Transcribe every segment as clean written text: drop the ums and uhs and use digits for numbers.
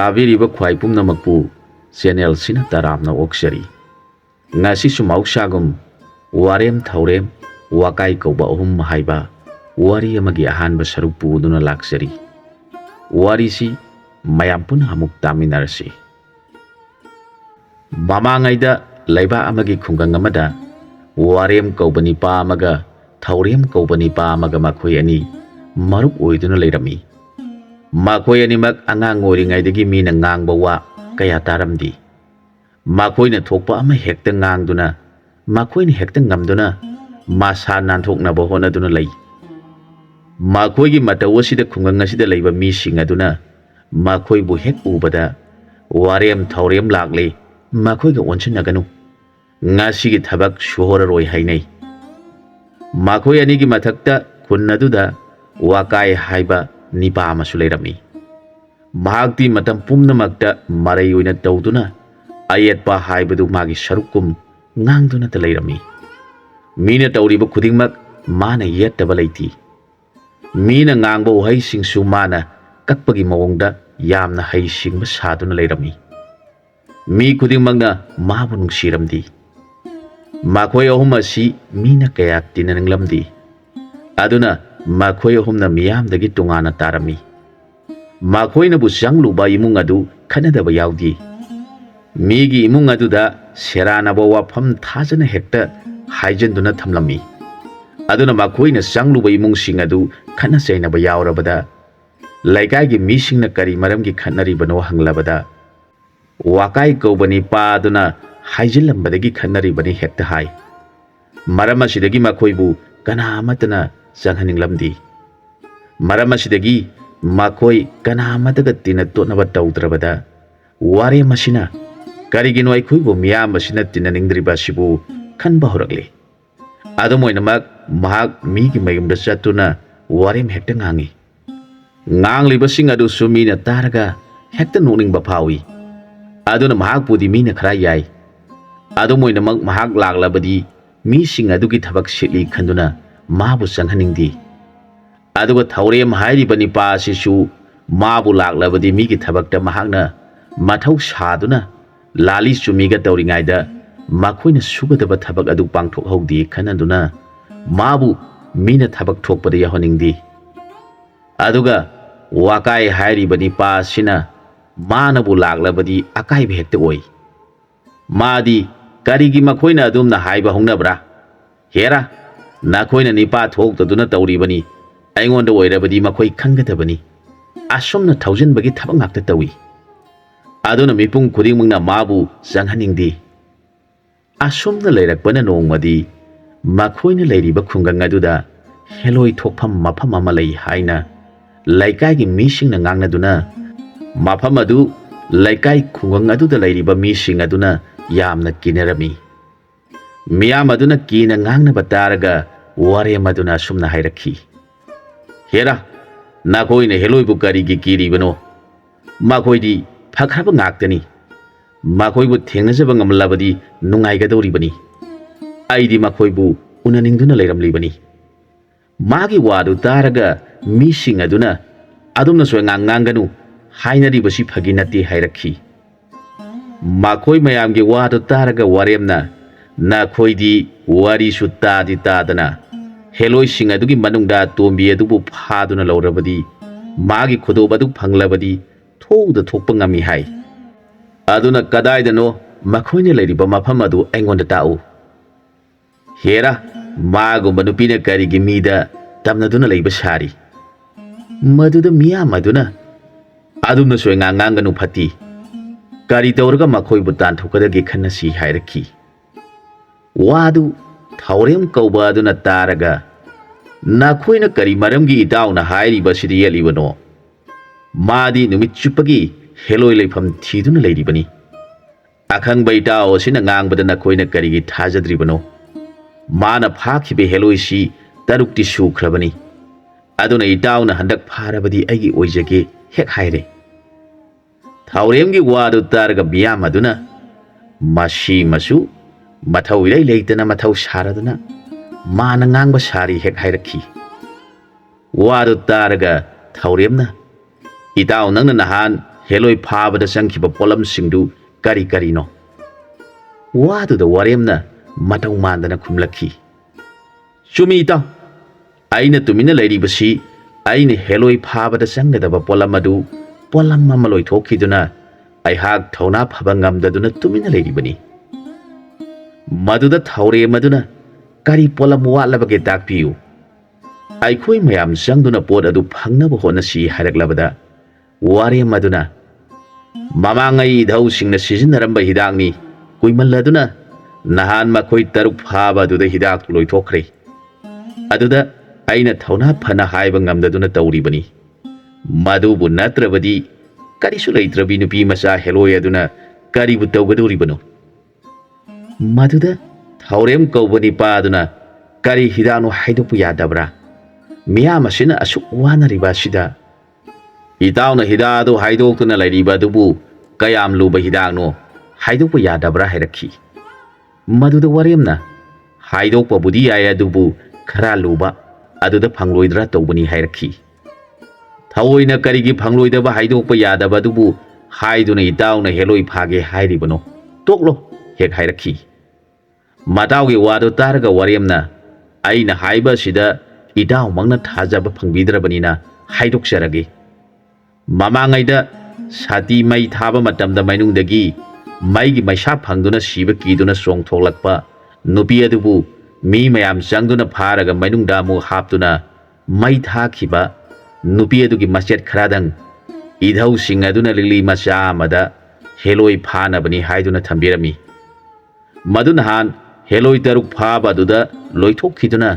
ताबीरिबा ख्वाई पुम्नमकपु चैनल सिना तारामना ओक्सरी ngasisु mausagum warem thaurem wakai kauba ohum haiba wari amagi ahanba sarukpu duna laksari wari si mayam pun hamuk taminarasi mamangaida laiba amagi khungang amada warem kaubani pa amaga thaurem kaubani pa amaga makhoi ani marup oiduna leirami makhoi ani mak angang oringaidagi mina ngangba wa kaya taramdi makhoi na thokpa ama hekta ngangduna makhoi ni hekta ngamduna masa nanthoknaba honaduna lei makhoi gi mataw asida khungang asida leiba mi singaduna makhoi bu hek ubada warem thaurem lagle makhoi ga onsinaganu ngasi gi thabak shohora roi hainai makhoi ani gi mathakta khunnaduda wakai haiba nipa amasu leirami mahakti matam pumnamakta marai oina tawduna ayetpa haibadu magi sarukum ngangduna ta leirami mina tawriba khudingmak mana yettaba leiti mina ngangba uhai singsu mana kakpagi mawongda yamna hai singba saduna leirami mi khudingmakna mabu nungsiramdi makhoi ahum asi mina kaya tinaninglamdi aduna makhoi ahumna miyamdagi tungana tarami makhoi na bu sangluba imung adu khanadaba yaudi migi imung aduda seranaba wafam thajana hekta haijanduna thamlami aduna makhoi na sangluba imung sing adu khana chainaba yaurabada laikai gi misingna kari maramgi khanari bano hanglabada wakai kaubani pa aduna haijilambadagi khanari bani hekta hai marama sidagi makhoi bu kana amatana janghaninglamdi marama sidagi makhoi kana amataga tina tonaba tawdrabada ware masina karigino aikhuibo miyam masina tinaningdriba sibu khanba horakle adumoinamak mahak migi mayumda chatuna warem hekta ngangi ngangliba sing adu sumina taraga hekta noningba phawi aduna mahak pudi mina khara yai adumoinamak mahak laglabadi mi sing adugi thabak sitli khanduna mabu sanghaningdi aduga thaurem hairibani pa sisu mabu laglabadi migi thabakta mahakna mathau saduna lali chumiga tawringaida makhoina sugadaba thabak adu pangthok hodi khanaduna mabu mina thabak thokpada yahoningdi aduga wakai hairibani pa sina manabu laglabadi akai behekte oi madi karigi makhoina adumna haiba hongnabra hera nakhoina nipa thoktaduna tawribani aingonda oirabadi makhoi khangadabani asomna thaujanbagi thabak ngakta tawi aduna mipung khudingmungna mabu janghaningdi asomna leirakpana nongmadi makhoina leiriba khungang aduda heloi thokpham mafam ama lei haina laikai gi misingna ngangnaduna mafam adu laikai khungang aduda leiriba mising aduna yamna kinarami miyam aduna kina ngangnaba taraga ware maduna sumna hairakhi hera nakhoina heloi bu kari gi kiribano makhoidi fakhraba ngaktani makhoibu thengnajaba ngamlabadi nungaigadoribani aidi makhoibu unaningduna leiramlibani magi wadu taraga mising aduna adumna soy nganganganu hainaribasi phaginati hairakhi makhoi mayamgi wadu taraga waremna nakhoidi wari sutta di tadana heloi sing adugi manungda tombi adubu phaduna laurabadi magi khudobadu phanglabadi thoda thokpa ngami hai aduna kadaidano makhoine leiriba mafam adu aingonda ta'u hera magumba nupina karigi mida tamnaduna leiba sari maduda miya maduna adumna soy nganganganu phati kari tawraga makhoibu tanthokadagi khanasi hairakhi wadu thaurem kauba aduna taraga nakhoina kari maramgi itauna hairiba sidi yelibano madi numit chupagi heloi leifam thiduna leiribani akhang baitao sina ngangbada nakhoina karigi thajadribano mana phakhibe heloi si tarukti sukhrabani aduna itauna handak pharabadi aigi oijage hek haire thauremgi wadu taraga biyam aduna mashi masu mathau ilai leitana mathau saraduna mana ngangba sari hek hairakhi wadu taraga thauremna itaw nangna nahan heloi phabada changkhiba polam singdu kari kari no wadu da waremna matau mandana khumlakhi chumi ta aina tumina lairi basi aina heloi phabada changadaba polam adu polam ma loi thokhiduna ai hak thauna phabangam daduna tumina lairi bani maduda thaure maduna kari polam watlabage takpiu aikhoi mayam changduna pot adu phangnaba honasi haraklabada warem maduna mamangai dhau singna sizinaramba hidakni kuimalladuna nahan makhoi taruk phaba aduda hidak loi thokre aduda aina thauna phana haiba ngamdaduna tauribani madubu natrabadi karisu leitrabi nupi macha heloi aduna karibu tawgaduribano maduda thaurem kaubani pa aduna kari hidanu haidopu yadabra miyam asina asuk wana ribasida itauna hidadu haidokuna lairiba dubu kayam luba hidakno haidopu yadabra hairakhi maduda waremna haidokpa budi aya dubu khara luba aduda phangloidra tawbani hairakhi thawoina karigi phangloidaba haidokpa yadaba dubu haiduna itauna heloi phage hairibano toklo hek hairakhi matawgi wadu targa waremna aina haiba sida idaw mangna thajaba phangbidrabanina haidok sarage mamangaida sati mai thaba matamda mainungdagi maigi maisa phangduna siba kiduna song tholakpa nupi adubu mi mayam changduna pharaga mainungda mu haptuna mai thakhiba nupi adugi machet kharadang idhau sing aduna lili macha amada heloi phanabani haiduna thambirami maduna han heloi taruk phaba aduda loithokkhiduna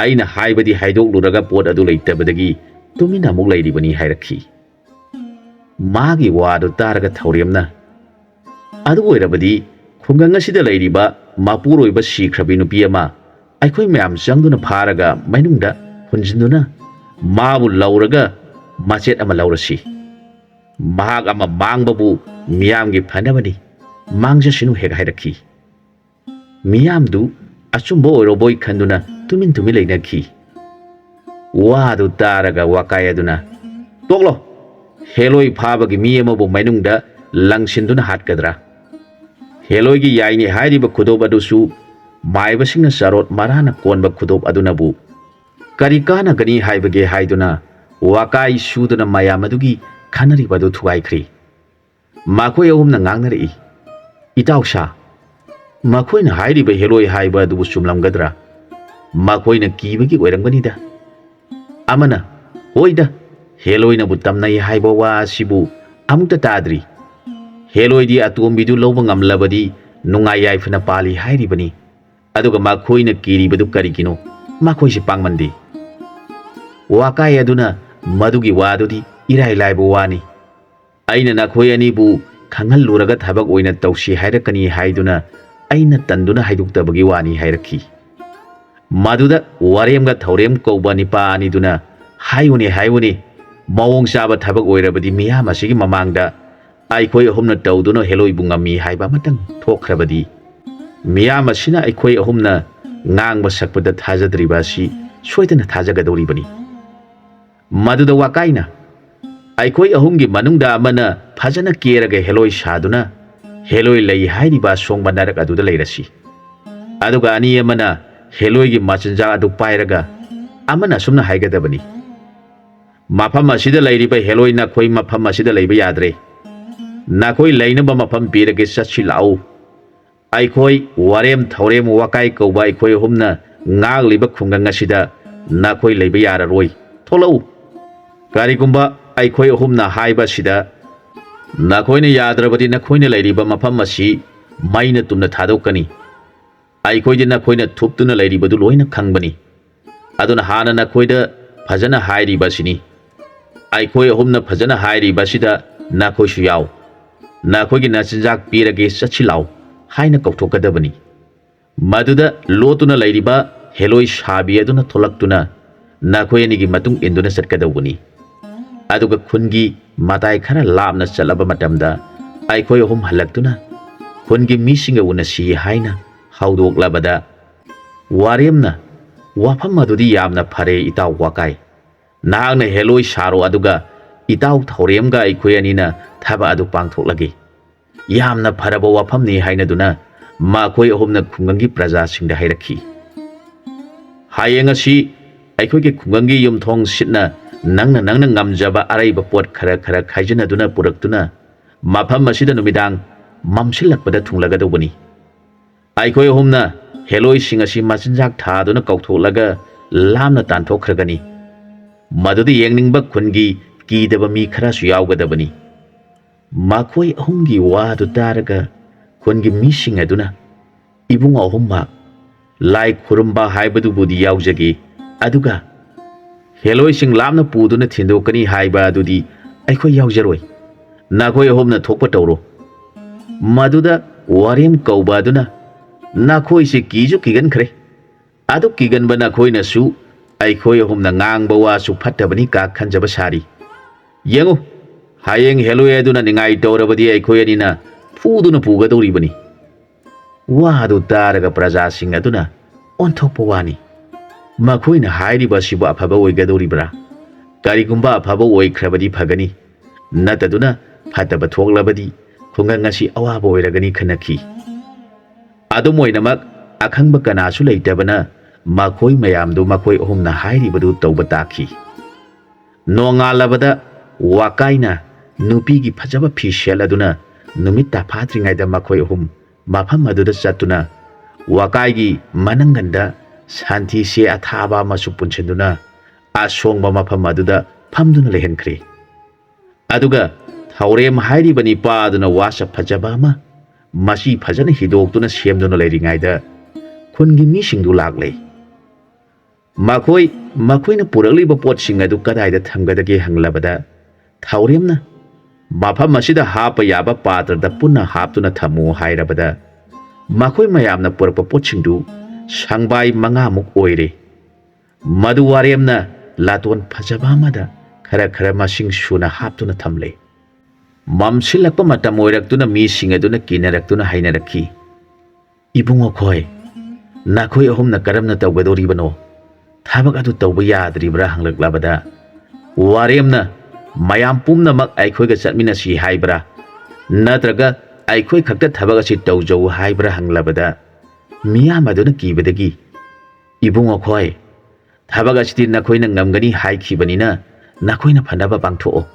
aina haibadi haidok luraga pot adu leitabadagi tumina muk leiribani hairakhi magi wadu taraga thauremna adu oirabadi khungang asida leiriba mapuroiba sikhrabi nupi ama aikhoi mayam changduna pharaga mainungda hunjinduna mabu lauraga machet ama laurasi mahak ama mangbabu miyamgi phanabani mangja sinu hek hairakhi miyamdu achumbo oiroboi khanduna tumin tumi leinakhi wadu taraga wakayaduna toklo heloi phabagi mi amabu mainungda langsinduna hatkadra heloi gi yaini hairiba khudob adusu maiba singna sarot marana konba khudob adunabu kari kana gani haibage haiduna wakai suduna mayamadugi khanari badu thuaikhri makhoi ahumna ngangnari itausa makhoina hairiba heloi haiba adubu sumlamgadra makhoina kibagi oiranganida amana hoida heloina bu tamnai haiba wa sibu amukta tadri heloi di atombidu loba ngamlabadi nungai yaifna pali hairibani aduga makhoina kiribadu karigino makhoi si pangmandi wakai aduna madugi wadudi irai laibu wani aina nakhoi ani bu khangal luraga thabak oina tausi hairakani haiduna aina tanduna haiduktabagi wani hairakhi maduda waremga thaurem kouba nipa aniduna hayuni mawong chaba thabak oirabadi miyam asigi mamangda aikhoi ahumna tawduna heloi bungami haiba matang thokhrabadi miyam asina aikhoi ahumna ngang sakpada thajadriba si soidana thajagadoribani maduda wakaina aikhoi ahumgi manungda amana phajana keraga heloi saduna heloi lei hairiba songbandarak aduda leirasi aduga ani amana heloi gi machinja adu pairaga amana sumna haigadabani mafam asida leiriba heloi na khoi mafam asida leiba yadre na khoi leinaba mafam pirage satsi lau ai khoi warem thaurem wakai kauba ai khoi humna ngang liba khungang asida na khoi leiba yara roi tholau karigumba ai khoi humna haiba sida na khoi ne yadrabadi na khoi ne leiriba mafam asi maina tumna thadokani ai khoi de na khoi na thuptuna leiriba du loina khangbani aduna hana na khoi da phajana hairiba sini ai khoi humna phajana hairiba sida na khoi su yaw na khoi gi na chinjak pirage sachi law haina kauthokadabani maduda lotuna leiriba heloi shabi aduna tholaktuna na khoi ani gi matung induna satkadawani aduga khungi matai khara lamna chalaba matamda ai khoi hum halaktuna khungi misinga unasi haina haudok labada waremna wafam adudi yamna phare itaw wakai nahangna heloi saro aduga ꯏꯇꯥꯎ ꯊꯧꯔꯦꯝꯒ ꯑꯩꯈꯣꯏ ꯑꯅꯤꯅ ꯊꯕꯛ ꯑꯗꯨ ꯄꯥꯡꯊꯣꯛꯂꯒꯦ ꯌꯥꯝꯅ ꯐꯔꯕ ꯋꯥꯐꯝꯅꯤ ꯍꯥꯏꯅꯗꯨꯅ ꯃꯈꯣꯏ ꯑꯍꯨꯝꯅ ꯈꯨꯡꯒꯪꯒꯤ ꯄ꯭ꯔꯖꯥꯁꯤꯡꯗ ꯍꯥꯏꯔꯛꯈꯤ ꯍꯌꯦꯡ ꯑꯁꯤ ꯑꯩꯈꯣꯏꯒꯤ ꯈꯨꯡꯒꯪꯒꯤ ꯌꯨꯝꯊꯣꯡ ꯁꯤꯠꯅ ꯅꯪꯅ ꯉꯝꯖꯕ ꯑꯔꯩꯕ ꯄꯣꯠ ꯈꯔ ꯈꯥꯏꯖꯤꯟꯅꯗꯨꯅ ꯄꯨꯔꯛꯇꯨꯅ ꯃꯐꯝ ꯑꯁꯤꯗ ꯅꯨꯃꯤꯗꯥꯡ ꯃꯝꯁꯤꯜꯂꯛꯄꯗ ꯊꯨꯡꯂꯒꯗꯧꯕꯅꯤ ꯑꯩꯈꯣꯏ ꯑꯍꯨꯝꯅ ꯍꯦꯂꯣꯏꯁꯤꯡ ꯑꯁꯤ ꯃꯆꯤꯟꯖꯥꯛ ꯊꯥꯗꯨꯅ ꯀꯧꯊꯣꯛꯂꯒ ꯂꯥꯞꯅ ꯇꯥꯟꯊꯣꯛꯈ꯭ꯔꯒꯅꯤ ꯃꯗꯨꯗ ꯌꯦꯡꯅꯤꯡꯕ ꯈꯨꯟꯒꯤ ꯀꯤꯗꯕ ꯃꯤ ꯈꯔꯁꯨ ꯌꯥꯎꯒꯗꯕꯅꯤ ꯃꯈꯣꯏ ꯑꯍꯨꯝꯒꯤ ꯋꯥꯗꯨ ꯇꯥꯔꯒ ꯈꯨꯟꯒꯤ ꯃꯤꯁꯤꯡ ꯑꯗꯨꯅ ꯏꯕꯨꯡ ꯑꯍꯨꯝꯃꯛ ꯂꯥꯏ ꯈꯨꯔꯨꯝꯕ ꯍꯥꯏꯕꯗꯨꯕꯨꯗꯤ ꯌꯥꯎꯖꯒꯦ ꯑꯗꯨꯒ ꯍꯦꯂꯣꯏꯁꯤꯡ ꯂꯥꯞꯅ ꯄꯨꯗꯨꯅ ꯊꯤꯟꯗꯣꯛꯀꯅꯤ ꯍꯥꯏꯕ ꯑꯗꯨꯗꯤ ꯑꯩꯈꯣꯏ ꯌꯥꯎꯖꯔꯣꯏ ꯅꯈꯣꯏ ꯑꯍꯨꯝꯅ ꯊꯣꯛꯄ ꯇꯧꯔꯣ ꯃꯗꯨꯗ ꯋꯥꯔꯦꯝ ꯀꯧꯕ ꯑꯗꯨꯅ ꯅꯈꯣꯏꯁꯤ ꯀꯤꯁꯨ ꯀꯤꯒꯟꯈ꯭ꯔꯦ ꯑꯗꯨ ꯀꯤꯒꯟꯕ ꯅꯈꯣꯏꯅꯁꯨ ꯑꯩꯈꯣꯏ ꯑꯍꯨꯝꯅ ꯉꯥꯡꯕ ꯋꯥꯁꯨ ꯐꯠꯇꯕꯅꯤ ꯀꯥ ꯈꯟꯖꯕ ꯁꯥꯔꯤ ꯌꯦꯡꯉꯨ ꯍꯌꯦꯡ ꯍꯦꯂꯣꯏ ꯑꯗꯨꯅ ꯅꯤꯡꯉꯥꯏ ꯇꯧꯔꯕꯗꯤ ꯑꯩꯈꯣꯏ ꯑꯅꯤꯅ ꯐꯨꯗꯨꯅ ꯄꯨꯒꯗꯧꯔꯤꯕꯅꯤ ꯋꯥꯗꯨ ꯇꯥꯔꯒ ꯄ꯭ꯔꯖꯥꯁꯤꯡ ꯑꯗꯨꯅ ꯑꯣꯟꯊꯣꯛꯄ ꯋꯥꯅꯤ ꯃꯈꯣꯏꯅ ꯍꯥꯏꯔꯤꯕ ꯑꯁꯤꯕꯨ ꯑꯐꯕ ꯑꯣꯏꯒꯗꯧꯔꯤꯕ꯭ꯔꯥ ꯀꯔꯤꯒꯨꯝꯕ ꯑꯐꯕ ꯑꯣꯏꯈ꯭ꯔꯕꯗꯤ ꯐꯒꯅꯤ ꯅꯠꯇꯗꯨꯅ ꯐꯠꯇꯕ ꯊꯣꯛꯂꯕꯗꯤ ꯈꯨꯡꯒꯪ ꯑꯁꯤ ꯑꯋꯥꯕ ꯑꯣꯏꯔꯒꯅꯤ ꯈꯟꯅꯈꯤ ꯑꯗꯨꯝ ꯑꯣꯏꯅꯃꯛ ꯑꯈꯪꯕ ꯀꯅꯥꯁꯨ ꯂꯩꯇꯕꯅ ꯃꯈꯣꯏ ꯃꯌꯥꯝꯗꯨ ꯃꯈꯣꯏ ꯑꯍꯨꯝꯅ ꯍꯥꯏꯔꯤꯕꯗꯨ ꯇꯧꯕ ꯇꯥꯈꯤ ꯅꯣꯡꯉꯥꯜꯂꯕꯗ ꯋꯥꯀꯥꯏꯅ ꯅꯨꯄꯤꯒꯤ ꯐꯖꯕ ꯐꯤ ꯁꯦꯠꯂꯗꯨꯅ ꯅꯨꯃꯤꯠ ꯇꯥꯐꯥꯠꯇ꯭ꯔꯤꯉꯩꯗ ꯃꯈꯣꯏ ꯑꯍꯨꯝ ꯃꯐꯝ ꯑꯗꯨꯗ ꯆꯠꯇꯨꯅ ꯋꯥꯀꯥꯏꯒꯤ ꯃꯅꯪꯒꯟꯗ ꯁꯥꯟꯊꯤ ꯆꯦ ꯑꯊꯥꯕ ꯑꯃꯁꯨ ꯄꯨꯟꯁꯤꯟꯗꯨꯅ ꯑꯁꯣꯡꯕ ꯃꯐꯝ ꯑꯗꯨꯗ ꯐꯝꯗꯨꯅ ꯂꯩꯍꯟꯈ꯭ꯔꯦ ꯑꯗꯨꯒ ꯊꯧꯔꯦꯝ ꯍꯥꯏꯔꯤꯕ ꯅꯤꯄꯥ ꯑꯗꯨꯅ ꯋꯥꯁꯛ ꯐꯖꯕ ꯑꯃ ꯃꯁꯤ ꯐꯖꯅ ꯍꯤꯗꯣꯛꯇꯨꯅ ꯁꯦꯝꯗꯨꯅ ꯂꯩꯔꯤꯉꯩꯗ ꯈꯨꯟꯒꯤ ꯃꯤꯁꯤꯡꯗꯨ ꯂꯥꯛꯂꯦ ꯃꯈꯣꯏꯅ ꯄꯨꯔꯛꯂꯤꯕ ꯄꯣꯠꯁꯤꯡ ꯑꯗꯨ ꯀꯗꯥꯏꯗ ꯊꯝꯒꯗꯒꯦ ꯍꯪꯂꯕꯗ ꯊꯧꯔꯦꯝꯅ ꯃꯐꯝ ꯑꯁꯤꯗ ꯍꯥꯞꯄ ꯌꯥꯕ ꯄꯥꯇ꯭ꯔꯗ ꯄꯨꯟꯅ ꯍꯥꯞꯇꯨꯅ ꯊꯝꯃꯨ ꯍꯥꯏꯔꯕꯗ ꯃꯈꯣꯏ ꯃꯌꯥꯝꯅ ꯄꯨꯔꯛꯄ ꯄꯣꯠꯁꯤꯡꯗꯨ ꯁꯪꯕꯥꯏ 5ꯃꯨꯛ ꯑꯣꯏꯔꯦ ꯃꯗꯨ ꯋꯥꯔꯦꯝꯅ ꯂꯥꯇꯣꯟ ꯐꯖꯕ ꯑꯃꯗ ꯈꯔ ꯃꯁꯤꯡ ꯁꯨꯅ ꯍꯥꯞꯇꯨꯅ ꯊꯝꯂꯦ ꯃꯝꯁꯤꯜꯂꯛꯄ ꯃꯇꯝ ꯑꯣꯏꯔꯛꯇꯨꯅ ꯃꯤꯁꯤꯡ ꯑꯗꯨꯅ ꯀꯤꯅꯔꯛꯇꯨꯅ ꯍꯥꯏꯅꯔꯛꯈꯤ ꯏꯕꯨꯡꯉꯣ ꯈꯣꯏ ꯅꯈꯣꯏ ꯑꯍꯨꯝꯅ ꯀꯔꯝꯅ ꯇꯧꯒꯗꯧꯔꯤꯕꯅꯣ ꯊꯕꯛ ꯑꯗꯨ ꯇꯧꯕ ꯌꯥꯗ꯭ꯔꯤꯕ꯭ꯔꯥ ꯍꯪꯂꯛꯂꯕꯗ ꯋꯥꯔꯦꯝꯅ ꯃꯌꯥꯝ ꯄꯨꯝꯅꯃꯛ ꯑꯩꯈꯣꯏꯒ ꯆꯠꯃꯤꯟꯅꯁꯤ ꯍꯥꯏꯕ꯭ꯔꯥ ꯅꯠꯇ꯭ꯔꯒ ꯑꯩꯈꯣꯏ ꯈꯛꯇ ꯊꯕꯛ ꯑꯁꯤ ꯇꯧꯖꯧ ꯍꯥꯏꯕ꯭ꯔꯥ ꯍꯪꯂꯕꯗ ꯃꯤꯌꯥꯝ ꯑꯗꯨꯅ ꯀꯤꯕꯗꯒꯤ ꯏꯕꯨꯡꯉꯣ ꯈꯣꯏ ꯊꯕꯛ ꯑꯁꯤꯗꯤ ꯅꯈꯣꯏꯅ ꯉꯝꯒꯅꯤ ꯍꯥꯏꯈꯤꯕꯅꯤꯅ ꯅꯈꯣꯏꯅ ꯐꯅꯕ ꯄꯥꯡꯊꯣꯛꯑꯣ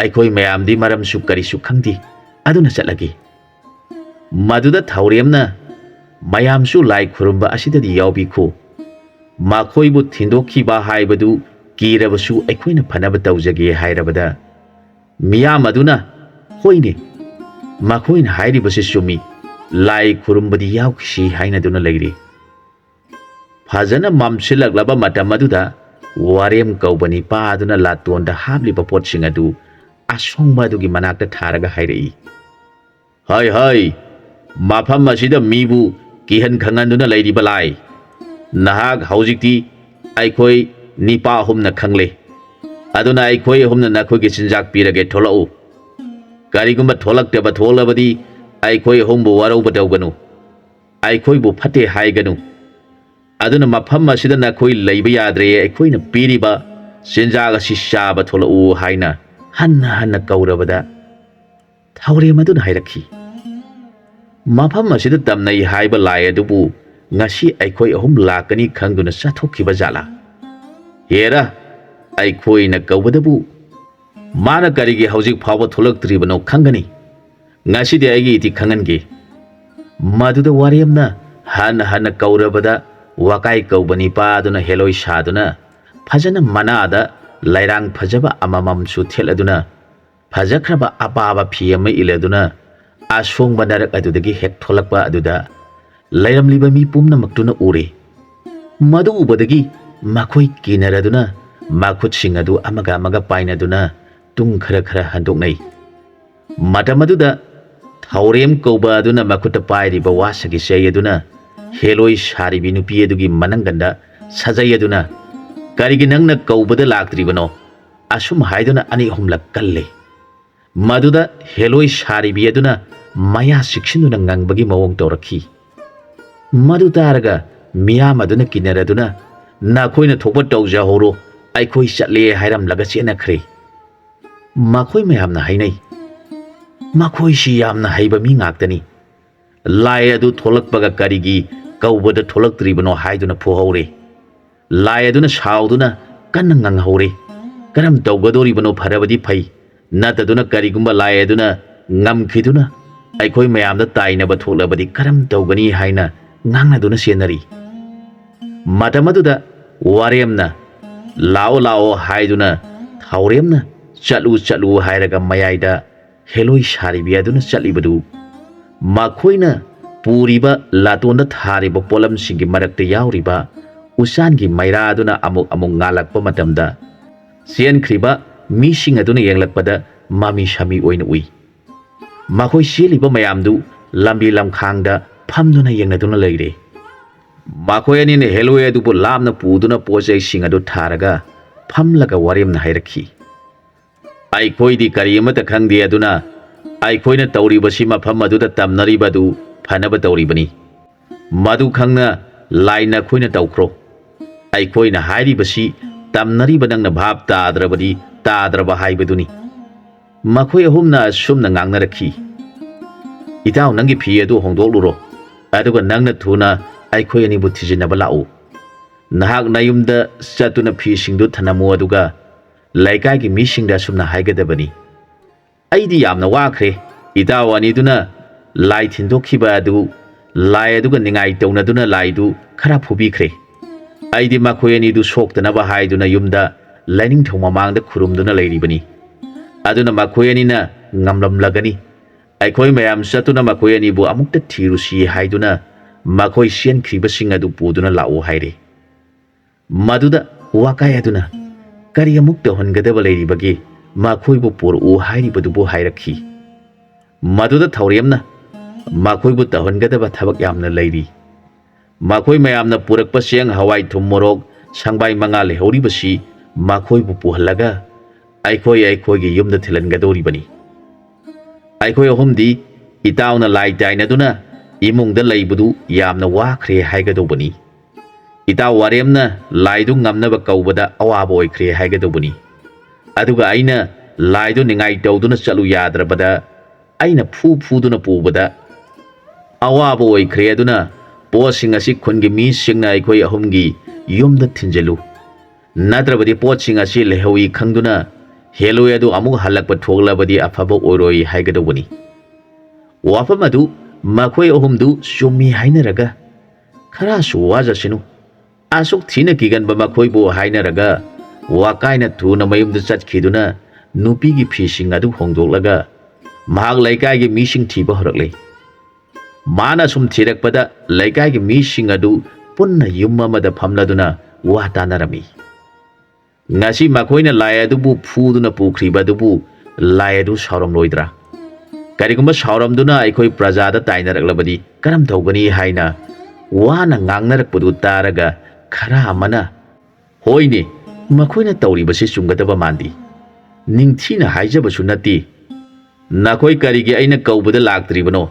ꯑꯩꯈꯣꯏ ꯃꯌꯥꯝꯗꯤ ꯃꯔꯝꯁꯨ ꯀꯔꯤꯁꯨ ꯈꯪꯗꯦ ꯑꯗꯨꯅ ꯆꯠꯂꯒꯦ ꯃꯗꯨꯗ ꯊꯧꯔꯦꯝꯅ ꯃꯌꯥꯝꯁꯨ ꯂꯥꯏ ꯈꯨꯔꯨꯝꯕ ꯑꯁꯤꯗꯗꯤ ꯌꯥꯎꯕꯤꯈꯣ ꯃꯈꯣꯏꯕꯨ ꯊꯤꯟꯗꯣꯛꯈꯤꯕ ꯍꯥꯏꯕꯗꯨ ꯀꯤꯔꯕꯁꯨ ꯑꯩꯈꯣꯏꯅ ꯐꯅꯕ ꯇꯧꯖꯒꯦ ꯍꯥꯏꯔꯕꯗ ꯃꯤꯌꯥꯝ ꯑꯗꯨꯅ ꯍꯣꯏꯅꯦ ꯃꯈꯣꯏꯅ ꯍꯥꯏꯔꯤꯕꯁꯤ ꯆꯨꯝꯃꯤ ꯂꯥꯏ ꯈꯨꯔꯨꯝꯕꯗꯤ ꯌꯥꯎꯈꯤꯁꯤ ꯍꯥꯏꯅꯗꯨꯅ ꯂꯩꯔꯤ ꯐꯖꯅ ꯃꯝꯁꯤꯜꯂꯛꯂꯕ ꯃꯇꯝ ꯑꯗꯨꯗ ꯋꯥꯔꯦꯝ ꯀꯧꯕ ꯅꯤꯄꯥ ꯑꯗꯨꯅ ꯂꯥꯇꯣꯟꯗ ꯍꯥꯞꯂꯤꯕ ꯄꯣꯠꯁꯤꯡ ꯑꯗꯨ ꯑꯁꯣꯡꯕ ꯑꯗꯨꯒꯤ ꯃꯅꯥꯛꯇ ꯊꯥꯔꯒ ꯍꯥꯏꯔꯛꯏ ꯍꯩ ꯃꯐꯝ ꯑꯁꯤꯗ ꯃꯤꯕꯨ ꯀꯤꯍꯟ ꯈꯪꯍꯟꯗꯨꯅ ꯂꯩꯔꯤꯕ ꯂꯥꯏ ꯅꯍꯥꯛ ꯍꯧꯖꯤꯛꯇꯤ ꯑꯩꯈꯣꯏ ꯅꯤꯄꯥ ꯑꯍꯨꯝꯅ ꯈꯪꯂꯦ ꯑꯗꯨꯅ ꯑꯩꯈꯣꯏ ꯑꯍꯨꯝꯅ ꯅꯈꯣꯏꯒꯤ ꯆꯤꯟꯖꯥꯛ ꯄꯤꯔꯒꯦ ꯊꯣꯛꯂꯛꯎ ꯀꯔꯤꯒꯨꯝꯕ ꯊꯣꯛꯂꯛꯇꯕ ꯊꯣꯛꯂꯕꯗꯤ ꯑꯩꯈꯣꯏ ꯑꯍꯨꯝꯕꯨ ꯋꯥꯔꯧꯕ ꯇꯧꯒꯅꯨ ꯑꯩꯈꯣꯏꯕꯨ ꯐꯠꯇꯦ ꯍꯥꯏꯒꯅꯨ ꯑꯗꯨꯅ ꯃꯐꯝ ꯑꯁꯤꯗ ꯅꯈꯣꯏ ꯂꯩꯕ ꯌꯥꯗ꯭ꯔꯦ ꯑꯩꯈꯣꯏꯅ ꯄꯤꯔꯤꯕ ꯆꯤꯟꯖꯥꯛ ꯑꯁꯤ ꯆꯥꯕ ꯊꯣꯛꯂꯛꯎ ꯍꯥꯏꯅ ꯍꯟꯅ ꯀꯧꯔꯕꯗ ꯊꯧꯔꯦꯝ ꯑꯗꯨꯅ ꯍꯥꯏꯔꯛꯈꯤ ꯃꯐꯝ ꯑꯁꯤꯗ ꯇꯝꯅꯩ ꯍꯥꯏꯕ ꯂꯥꯏ ꯑꯗꯨꯕꯨ ꯉꯁꯤ ꯑꯩꯈꯣꯏ ꯑꯍꯨꯝ ꯂꯥꯛꯀꯅꯤ ꯈꯪꯗꯨꯅ ꯆꯠꯊꯣꯛꯈꯤꯕ ꯖꯥꯠꯂꯥ ꯍꯦꯔꯥ ꯑꯩꯈꯣꯏꯅ ꯀꯧꯕꯗꯕꯨ ꯃꯥꯅ ꯀꯔꯤꯒꯤ ꯍꯧꯖꯤꯛ ꯐꯥꯎꯕ ꯊꯣꯛꯂꯛꯇ꯭ꯔꯤꯕꯅꯣ ꯈꯪꯒꯅꯤ ꯉꯁꯤꯗꯤ ꯑꯩꯒꯤ ꯏꯊꯤ ꯈꯪꯍꯟꯒꯦ ꯃꯗꯨꯗ ꯋꯥꯔꯦꯝꯅ ꯍꯟꯅ ꯀꯧꯔꯕꯗ ꯋꯥꯀꯥꯏ ꯀꯧꯕ ꯅꯤꯄꯥ ꯑꯗꯨꯅ ꯍꯦꯂꯣꯏ ꯁꯥꯗꯨꯅ ꯐꯖꯅ ꯃꯅꯥꯗ ꯂꯩꯔꯥꯡ ꯐꯖꯕ ꯑꯃꯃꯝꯁꯨ ꯊꯦꯠꯂꯗꯨꯅ ꯐꯖꯈ꯭ꯔꯕ ꯑꯄꯥꯕ ꯐꯤ ꯑꯃ इलदुना असोंग नरक अदुदगी हेक थोलक्पा अदुदा लैरमलिबा मी पुम्नमक्तुना उरे मदु उबदगी मखोई किनरदुना मखुतसिंग अदु अमगा अमगा पाइनदुना तुंग खरा खरा हंदोकनै मतमदुदा थौरेम कौबा अदुना मखुत पाइरिबा वासगी चैयदुना हेलोई सारिबी नुपी अदुगी मनंगंदा सजैयदुना करिगी नंगना कौबदा लाक्त्रिबनो असुम हाइदुना अनि अहुमलक कल्ले मदुदा हेलोई सारिबी अदुना माया शिक्षिनुना ngangbagi mawong tawrakhi मदु तारगा मियाम अदुना किनरदुना नाखोइना थोकबा तौजा होरो आइखोइ चटले हाइरम लगा चेनखरे ꯃꯈꯣꯏ ꯃꯌꯥꯝꯅ ꯍꯥꯏꯅꯩ ꯃꯈꯣꯏꯁꯤ ꯌꯥꯝꯅ ꯍꯩꯕ ꯃꯤ ꯉꯥꯛꯇꯅꯤ ꯂꯥꯏ ꯑꯗꯨ ꯊꯣꯛꯂꯛꯄꯒ ꯀꯔꯤꯒꯤ ꯀꯧꯕꯗ ꯊꯣꯛꯂꯛꯇ꯭ꯔꯤꯕꯅꯣ ꯍꯥꯏꯗꯨꯅ ꯐꯨꯍꯧꯔꯦ ꯂꯥꯏ ꯑꯗꯨꯅ ꯁꯥꯎꯗꯨꯅ ꯀꯟꯅ ꯉꯪꯍꯧꯔꯦ ꯀꯔꯝ ꯇꯧꯒꯗꯧꯔꯤꯕꯅꯣ ꯐꯔꯕꯗꯤ ꯐꯩ ꯅꯠꯇꯗꯨꯅ ꯀꯔꯤꯒꯨꯝꯕ ꯂꯥꯏ ꯑꯗꯨꯅ ꯉꯝꯈꯤꯗꯨꯅ ꯑꯩꯈꯣꯏ ꯃꯌꯥꯝꯗ ꯇꯥꯏꯅꯕ ꯊꯣꯛꯂꯕꯗꯤ ꯀꯔꯝ ꯇꯧꯒꯅꯤ ꯍꯥꯏꯅ ꯉꯥꯡꯅꯗꯨꯅ ꯆꯦꯟꯅꯔꯤ ꯃꯇꯝ ꯑꯗꯨꯗ ꯋꯥꯔꯦꯝꯅ ꯂꯥꯛꯑꯣ ꯂꯥꯛꯑꯣ ꯍꯥꯏꯗꯨꯅ ꯊꯥꯎꯔꯦꯝꯅ ꯆꯠꯂꯨ ꯆꯠꯂꯨ ꯍꯥꯏꯔꯒ ꯃꯌꯥꯏꯗ ꯍꯦꯂꯣꯏ ꯁꯥꯔꯤꯕꯤ ꯑꯗꯨꯅ ꯆꯠꯂꯤꯕꯗꯨ ꯃꯈꯣꯏꯅ ꯄꯨꯔꯤꯕ ꯂꯥꯇꯣꯟꯗ ꯊꯥꯔꯤꯕ ꯄꯣꯠꯂꯝꯁꯤꯡꯒꯤ ꯃꯔꯛꯇ ꯌꯥꯎꯔꯤꯕ ꯎꯆꯥꯟꯒꯤ ꯃꯩꯔꯥ ꯑꯗꯨꯅ ꯑꯃꯨꯛ ꯑꯃꯨꯛ ꯉꯥꯜꯂꯛꯄ ꯃꯇꯝꯗ ꯆꯦꯟꯈ꯭ꯔꯤꯕ ꯃꯤꯁꯤꯡ ꯑꯗꯨꯅ ꯌꯦꯡꯂꯛꯄꯗ ꯃꯃꯤ ꯁꯥꯃꯤ ꯑꯣꯏꯅ ꯎꯏ ꯃꯈꯣꯏ ꯆꯦꯜꯂꯤꯕ ꯃꯌꯥꯝꯗꯨ ꯂꯝꯕꯤ ꯂꯝꯈꯥꯡꯗ ꯐꯝꯗꯨꯅ ꯌꯦꯡꯅꯗꯨꯅ ꯂꯩꯔꯦ ꯃꯈꯣꯏ ꯑꯅꯤꯅ ꯍꯦꯂꯣꯏ ꯑꯗꯨꯕꯨ ꯂꯥꯞꯅ ꯄꯨꯗꯨꯅ ꯄꯣꯠꯆꯩꯁꯤꯡ ꯑꯗꯨ ꯊꯥꯔꯒ ꯐꯝꯂꯒ ꯋꯥꯔꯦꯝꯅ ꯍꯥꯏꯔꯛꯈꯤ ꯑꯩꯈꯣꯏꯗꯤ ꯀꯔꯤ ꯑꯃꯠꯇ ꯈꯪꯗꯦ ꯑꯗꯨꯅ ꯑꯩꯈꯣꯏꯅ ꯇꯧꯔꯤꯕꯁꯤ ꯃꯐꯝ ꯑꯗꯨꯗ ꯇꯝꯅꯔꯤꯕꯗꯨ ꯐꯅꯕ ꯇꯧꯔꯤꯕꯅꯤ ꯃꯗꯨ ꯈꯪꯅ ꯂꯥꯏ ꯅꯈꯣꯏꯅ ꯇꯧꯈ꯭ꯔꯣ ꯑꯩꯈꯣꯏꯅ ꯍꯥꯏꯔꯤꯕꯁꯤ ꯇꯝꯅꯔꯤꯕ ꯅꯪꯅ ꯚꯥꯞ ꯇꯥꯗ꯭ꯔꯕꯗꯤ ꯇꯥꯗ꯭ꯔꯕ ꯍꯥꯏꯕꯗꯨꯅꯤ ꯃꯈꯣꯏ ꯑꯍꯨꯝꯅ ꯑꯁꯨꯝꯅ ꯉꯥꯡꯅꯔꯛꯈꯤ ꯏꯇꯥꯎ ꯅꯪꯒꯤ ꯐꯤ ꯑꯗꯨ ꯍꯣꯡꯗꯣꯛꯂꯨꯔꯣ ꯑꯗꯨꯒ ꯅꯪꯅ ꯊꯨꯅ ꯑꯩꯈꯣꯏ ꯑꯅꯤꯕꯨ ꯊꯤꯖꯤꯟꯅꯕ ꯂꯥꯛꯎ ꯅꯍꯥꯛ ꯅꯌꯨꯝꯗ ꯆꯠꯇꯨꯅ ꯐꯤꯁꯤꯡꯗꯨ ꯊꯅꯝꯃꯨ ꯑꯗꯨꯒ ꯂꯩꯀꯥꯏꯒꯤ ꯃꯤꯁꯤꯡꯗ ꯑꯁꯨꯝꯅ ꯍꯥꯏꯒꯗꯕꯅꯤ ꯑꯩꯗꯤ ꯌꯥꯝꯅ ꯋꯥꯈ꯭ꯔꯦ ꯏꯇꯥꯎ ꯑꯅꯤꯗꯨꯅ ꯂꯥꯏ ꯊꯤꯟꯗꯣꯛꯈꯤꯕ ꯑꯗꯨ ꯂꯥꯏ ꯑꯗꯨꯒ ꯅꯤꯡꯉꯥꯏ ꯇꯧꯅꯗꯨꯅ ꯂꯥꯏꯗꯨ ꯈꯔ ꯐꯨꯕꯤꯈ꯭ꯔꯦ ꯑꯩꯗꯤ ꯃꯈꯣꯏ ꯑꯅꯤꯗꯨ ꯁꯣꯛꯇꯅꯕ ꯍꯥꯏꯗꯨꯅ ꯌꯨꯝꯗ ꯂꯥꯏꯅꯤꯡꯊꯧ ꯃꯃꯥꯡꯗ ꯈꯨꯔꯨꯝꯗꯨꯅ ꯂꯩꯔꯤꯕꯅꯤ ꯑꯗꯨꯅ ꯃꯈꯣꯏ ꯑꯅꯤꯅ ꯉꯝꯂꯝꯂꯒꯅꯤ ꯑꯩꯈꯣꯏ ꯃꯌꯥꯝ ꯆꯠꯇꯨꯅ ꯃꯈꯣꯏ ꯑꯅꯤꯕꯨ ꯑꯃꯨꯛꯇ ꯊꯤꯔꯨꯁꯤ ꯍꯥꯏꯗꯨꯅ ꯃꯈꯣꯏ ꯆꯦꯟꯈ꯭ꯔꯤꯕꯁꯤꯡ ꯑꯗꯨ ꯄꯨꯗꯨꯅ ꯂꯥꯛꯎ ꯍꯥꯏꯔꯦ ꯃꯗꯨꯗ ꯋꯥꯀꯥꯏ ꯑꯗꯨꯅ ꯀꯔꯤ ꯑꯃꯨꯛ ꯇꯧꯍꯟꯒꯗꯕ ꯂꯩꯔꯤꯕꯒꯦ ꯃꯈꯣꯏꯕꯨ ꯄꯨꯔꯛꯎ ꯍꯥꯏꯔꯤꯕꯗꯨꯕꯨ ꯍꯥꯏꯔꯛꯈꯤ ꯃꯗꯨꯗ ꯊꯧꯔꯦꯝꯅ ꯃꯈꯣꯏꯕꯨ ꯇꯧꯍꯟꯒꯗꯕ ꯊꯕꯛ ꯌꯥꯝꯅ ꯂꯩꯔꯤ ꯃꯈꯣꯏ ꯃꯌꯥꯝꯅ ꯄꯨꯔꯛꯄ ꯆꯦꯡ ꯍꯋꯥꯏ ꯊꯨꯝ ꯃꯣꯔꯣꯛ ꯁꯪꯕꯥꯏ ꯃꯉꯥ ꯂꯩꯍꯧꯔꯤꯕꯁꯤ ꯃꯈꯣꯏꯕꯨ ꯄꯨꯍꯜꯂꯒ ꯑꯩꯈꯣꯏꯒꯤ ꯌꯨꯝꯗ ꯊꯤꯜꯍꯟꯒꯗꯧꯔꯤꯕꯅꯤ ꯑꯩꯈꯣꯏ ꯑꯍꯨꯝꯗꯤ ꯏꯇꯥꯎꯅ ꯂꯥꯏ ꯇꯥꯏꯅꯗꯨꯅ ꯏꯃꯨꯡꯗ ꯂꯩꯕꯗꯨ ꯌꯥꯝꯅ ꯋꯥꯈ꯭ꯔꯦ ꯍꯥꯏꯒꯗꯧꯕꯅꯤ ꯏꯇꯥꯎ ꯋꯥꯔꯦꯝꯅ ꯂꯥꯏꯗꯨ ꯉꯝꯅꯕ ꯀꯧꯕꯗ ꯑꯋꯥꯕ ꯑꯣꯏꯈ꯭ꯔꯦ ꯍꯥꯏꯒꯗꯧꯕꯅꯤ ꯑꯗꯨꯒ ꯑꯩꯅ ꯂꯥꯏꯗꯨ ꯅꯤꯡꯉꯥꯏ ꯇꯧꯗꯨꯅ ꯆꯠꯂꯨ ꯌꯥꯗ꯭ꯔꯕꯗ ꯑꯩꯅ ꯐꯨꯗꯨꯅ ꯄꯨꯕꯗ ꯑꯋꯥꯕ ꯑꯣꯏꯈ꯭ꯔꯦ ꯑꯗꯨꯅ ꯄꯣꯠꯁꯤꯡ ꯑꯁꯤ ꯈꯨꯟꯒꯤ ꯃꯤꯁꯤꯡꯅ ꯑꯩꯈꯣꯏ ꯑꯍꯨꯝꯒꯤ ꯌꯨꯝꯗ ꯊꯤꯟꯖꯜꯂꯨ ꯅꯠꯇ꯭ꯔꯕꯗꯤ ꯄꯣꯠꯁꯤꯡ ꯑꯁꯤ ꯂꯩꯍꯧꯏ ꯈꯪꯗꯨꯅ ꯍꯦꯂꯣꯏ ꯑꯗꯨ ꯑꯃꯨꯛ ꯍꯜꯂꯛꯄ ꯊꯣꯛꯂꯕꯗꯤ ꯑꯐꯕ ꯑꯣꯏꯔꯣꯏ ꯍꯥꯏꯒꯗꯧꯕꯅꯤ ꯋꯥꯐꯝ ꯑꯗꯨ ꯃꯈꯣꯏ ꯑꯍꯨꯝꯗꯨ ꯆꯨꯝꯃꯤ ꯍꯥꯏꯅꯔꯒ ꯈꯔꯁꯨ ꯋꯥꯖꯁꯅꯨ ꯑꯁꯨꯛ ꯊꯤꯅ ꯀꯤꯒꯟꯕ ꯃꯈꯣꯏꯕꯨ ꯍꯥꯏꯅꯔꯒ ꯋꯥꯀꯥꯏꯅ ꯊꯨꯅ ꯃꯌꯨꯝꯗ ꯆꯠꯈꯤꯗꯨꯅ ꯅꯨꯄꯤꯒꯤ ꯐꯤꯁꯤꯡ ꯑꯗꯨ ꯍꯣꯡꯗꯣꯛꯂꯒ ꯃꯍꯥꯛ ꯂꯩꯀꯥꯏꯒꯤ ꯃꯤꯁꯤꯡ ꯊꯤꯕ ꯍꯧꯔꯛꯂꯦ ꯃꯥꯅ ꯁꯨꯝ ꯊꯤꯔꯛꯄꯗ ꯂꯩꯀꯥꯏꯒꯤ ꯃꯤꯁꯤꯡ ꯑꯗꯨ ꯄꯨꯟꯅ ꯌꯨꯝ ꯑꯃꯗ ꯐꯝꯂꯗꯨꯅ ꯋꯥ ꯇꯥꯅꯔꯝꯃꯤ ngasi makoina lai adubu phuduna pukriba adubu lai adu sauram loidra karigumba sauram duna aikoi prajada tainaraklabadi karam tawgani haina wana ngangnarapadu taraga khara amana hoine makoina tawribasi chunggadaba mandi ningthina haijabasu nati nakoi karigi aina kaubada laktribano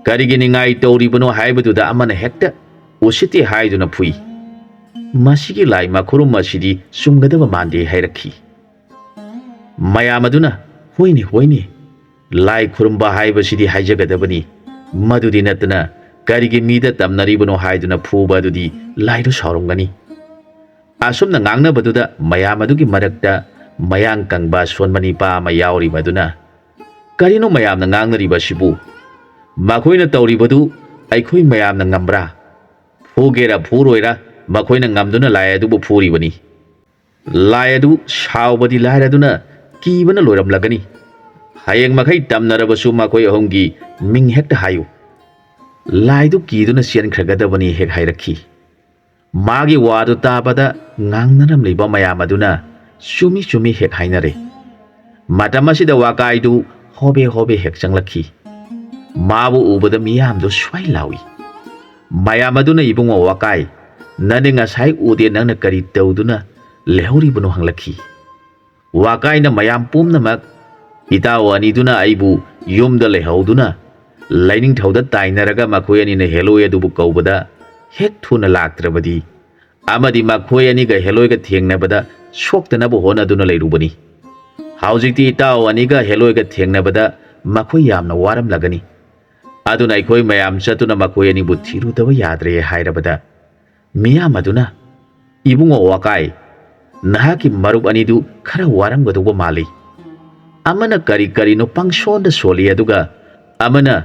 karigi ningai tawribano haibaduda amana hekta usiti haiduna phui masigi lai makurum masidi sumgadaba mande hairakhi mayamaduna hoine lai khurumba haibasidi haijagadabani madudi natna karigi mida tamnaribano haiduna phuba dudi laidu saurumgani asumna ngangna baduda mayamadugi marakta mayang kangba sonmani pa ma yauri baduna karino mayamna ngangnariba sibu makoina tawribadu aikhoi mayamna ngambra phugera phuroira makoina ngamduna lai adu bu phuri bani lai adu shaubadi lai aduna kibana loram lagani hayeng makai tamnarabasu makoi ahomgi ming hekta hayu lai du kiduna sian khragadabani hek hairakhi magi wadu tabada ngangnaram leiba mayam aduna chumi hek hainare matamasida wakai du hobe hek changlakhi mabu ubada miyam du swai lawi mayam aduna ibungo wakai nani ngasai ude nangna kari tawduna lehori buno hanglakhi wakai na mayam pumna mak itaw ani duna aibu yumda lehauduna laining thauda tainaraga makoi ani na heloi adubu kaubada hek thuna laktrabadi amadi makoi ani ga heloi ga thengnabada soktana bu hona duna leirubani ꯍꯧꯖꯤꯛꯇꯤ ꯏꯇꯥꯎ ꯑꯅꯤꯒ ꯍꯦꯂꯣꯏꯒ ꯊꯦꯡꯅꯕꯗ ꯃꯈꯣꯏ ꯌꯥꯝꯅ ꯋꯥꯔꯝꯂꯒꯅꯤ ꯑꯗꯨꯅ ꯑꯩꯈꯣꯏ ꯃꯌꯥꯝ ꯆꯠꯇꯨꯅ ꯃꯈꯣꯏ ꯑꯅꯤꯕꯨ ꯊꯤꯔꯨꯗꯕ ꯌꯥꯗ꯭ꯔꯦ ꯍꯥꯏꯔꯕꯗ ꯃꯤꯌꯥꯝ ꯑꯗꯨꯅ ꯏꯕꯨꯡꯉꯣ ꯋꯥꯀꯥꯏ ꯅꯍꯥꯛꯀꯤ ꯃꯔꯨꯞ ꯑꯅꯤꯗꯨ ꯈꯔ ꯋꯥꯔꯝꯒꯗꯧꯕ ꯃꯥꯜꯂꯤ ꯑꯃꯅ ꯀꯔꯤ ꯀꯔꯤꯅꯣ ꯄꯪꯁꯣꯟꯗ ꯁꯣꯜꯂꯤ ꯑꯗꯨꯒ ꯑꯃꯅ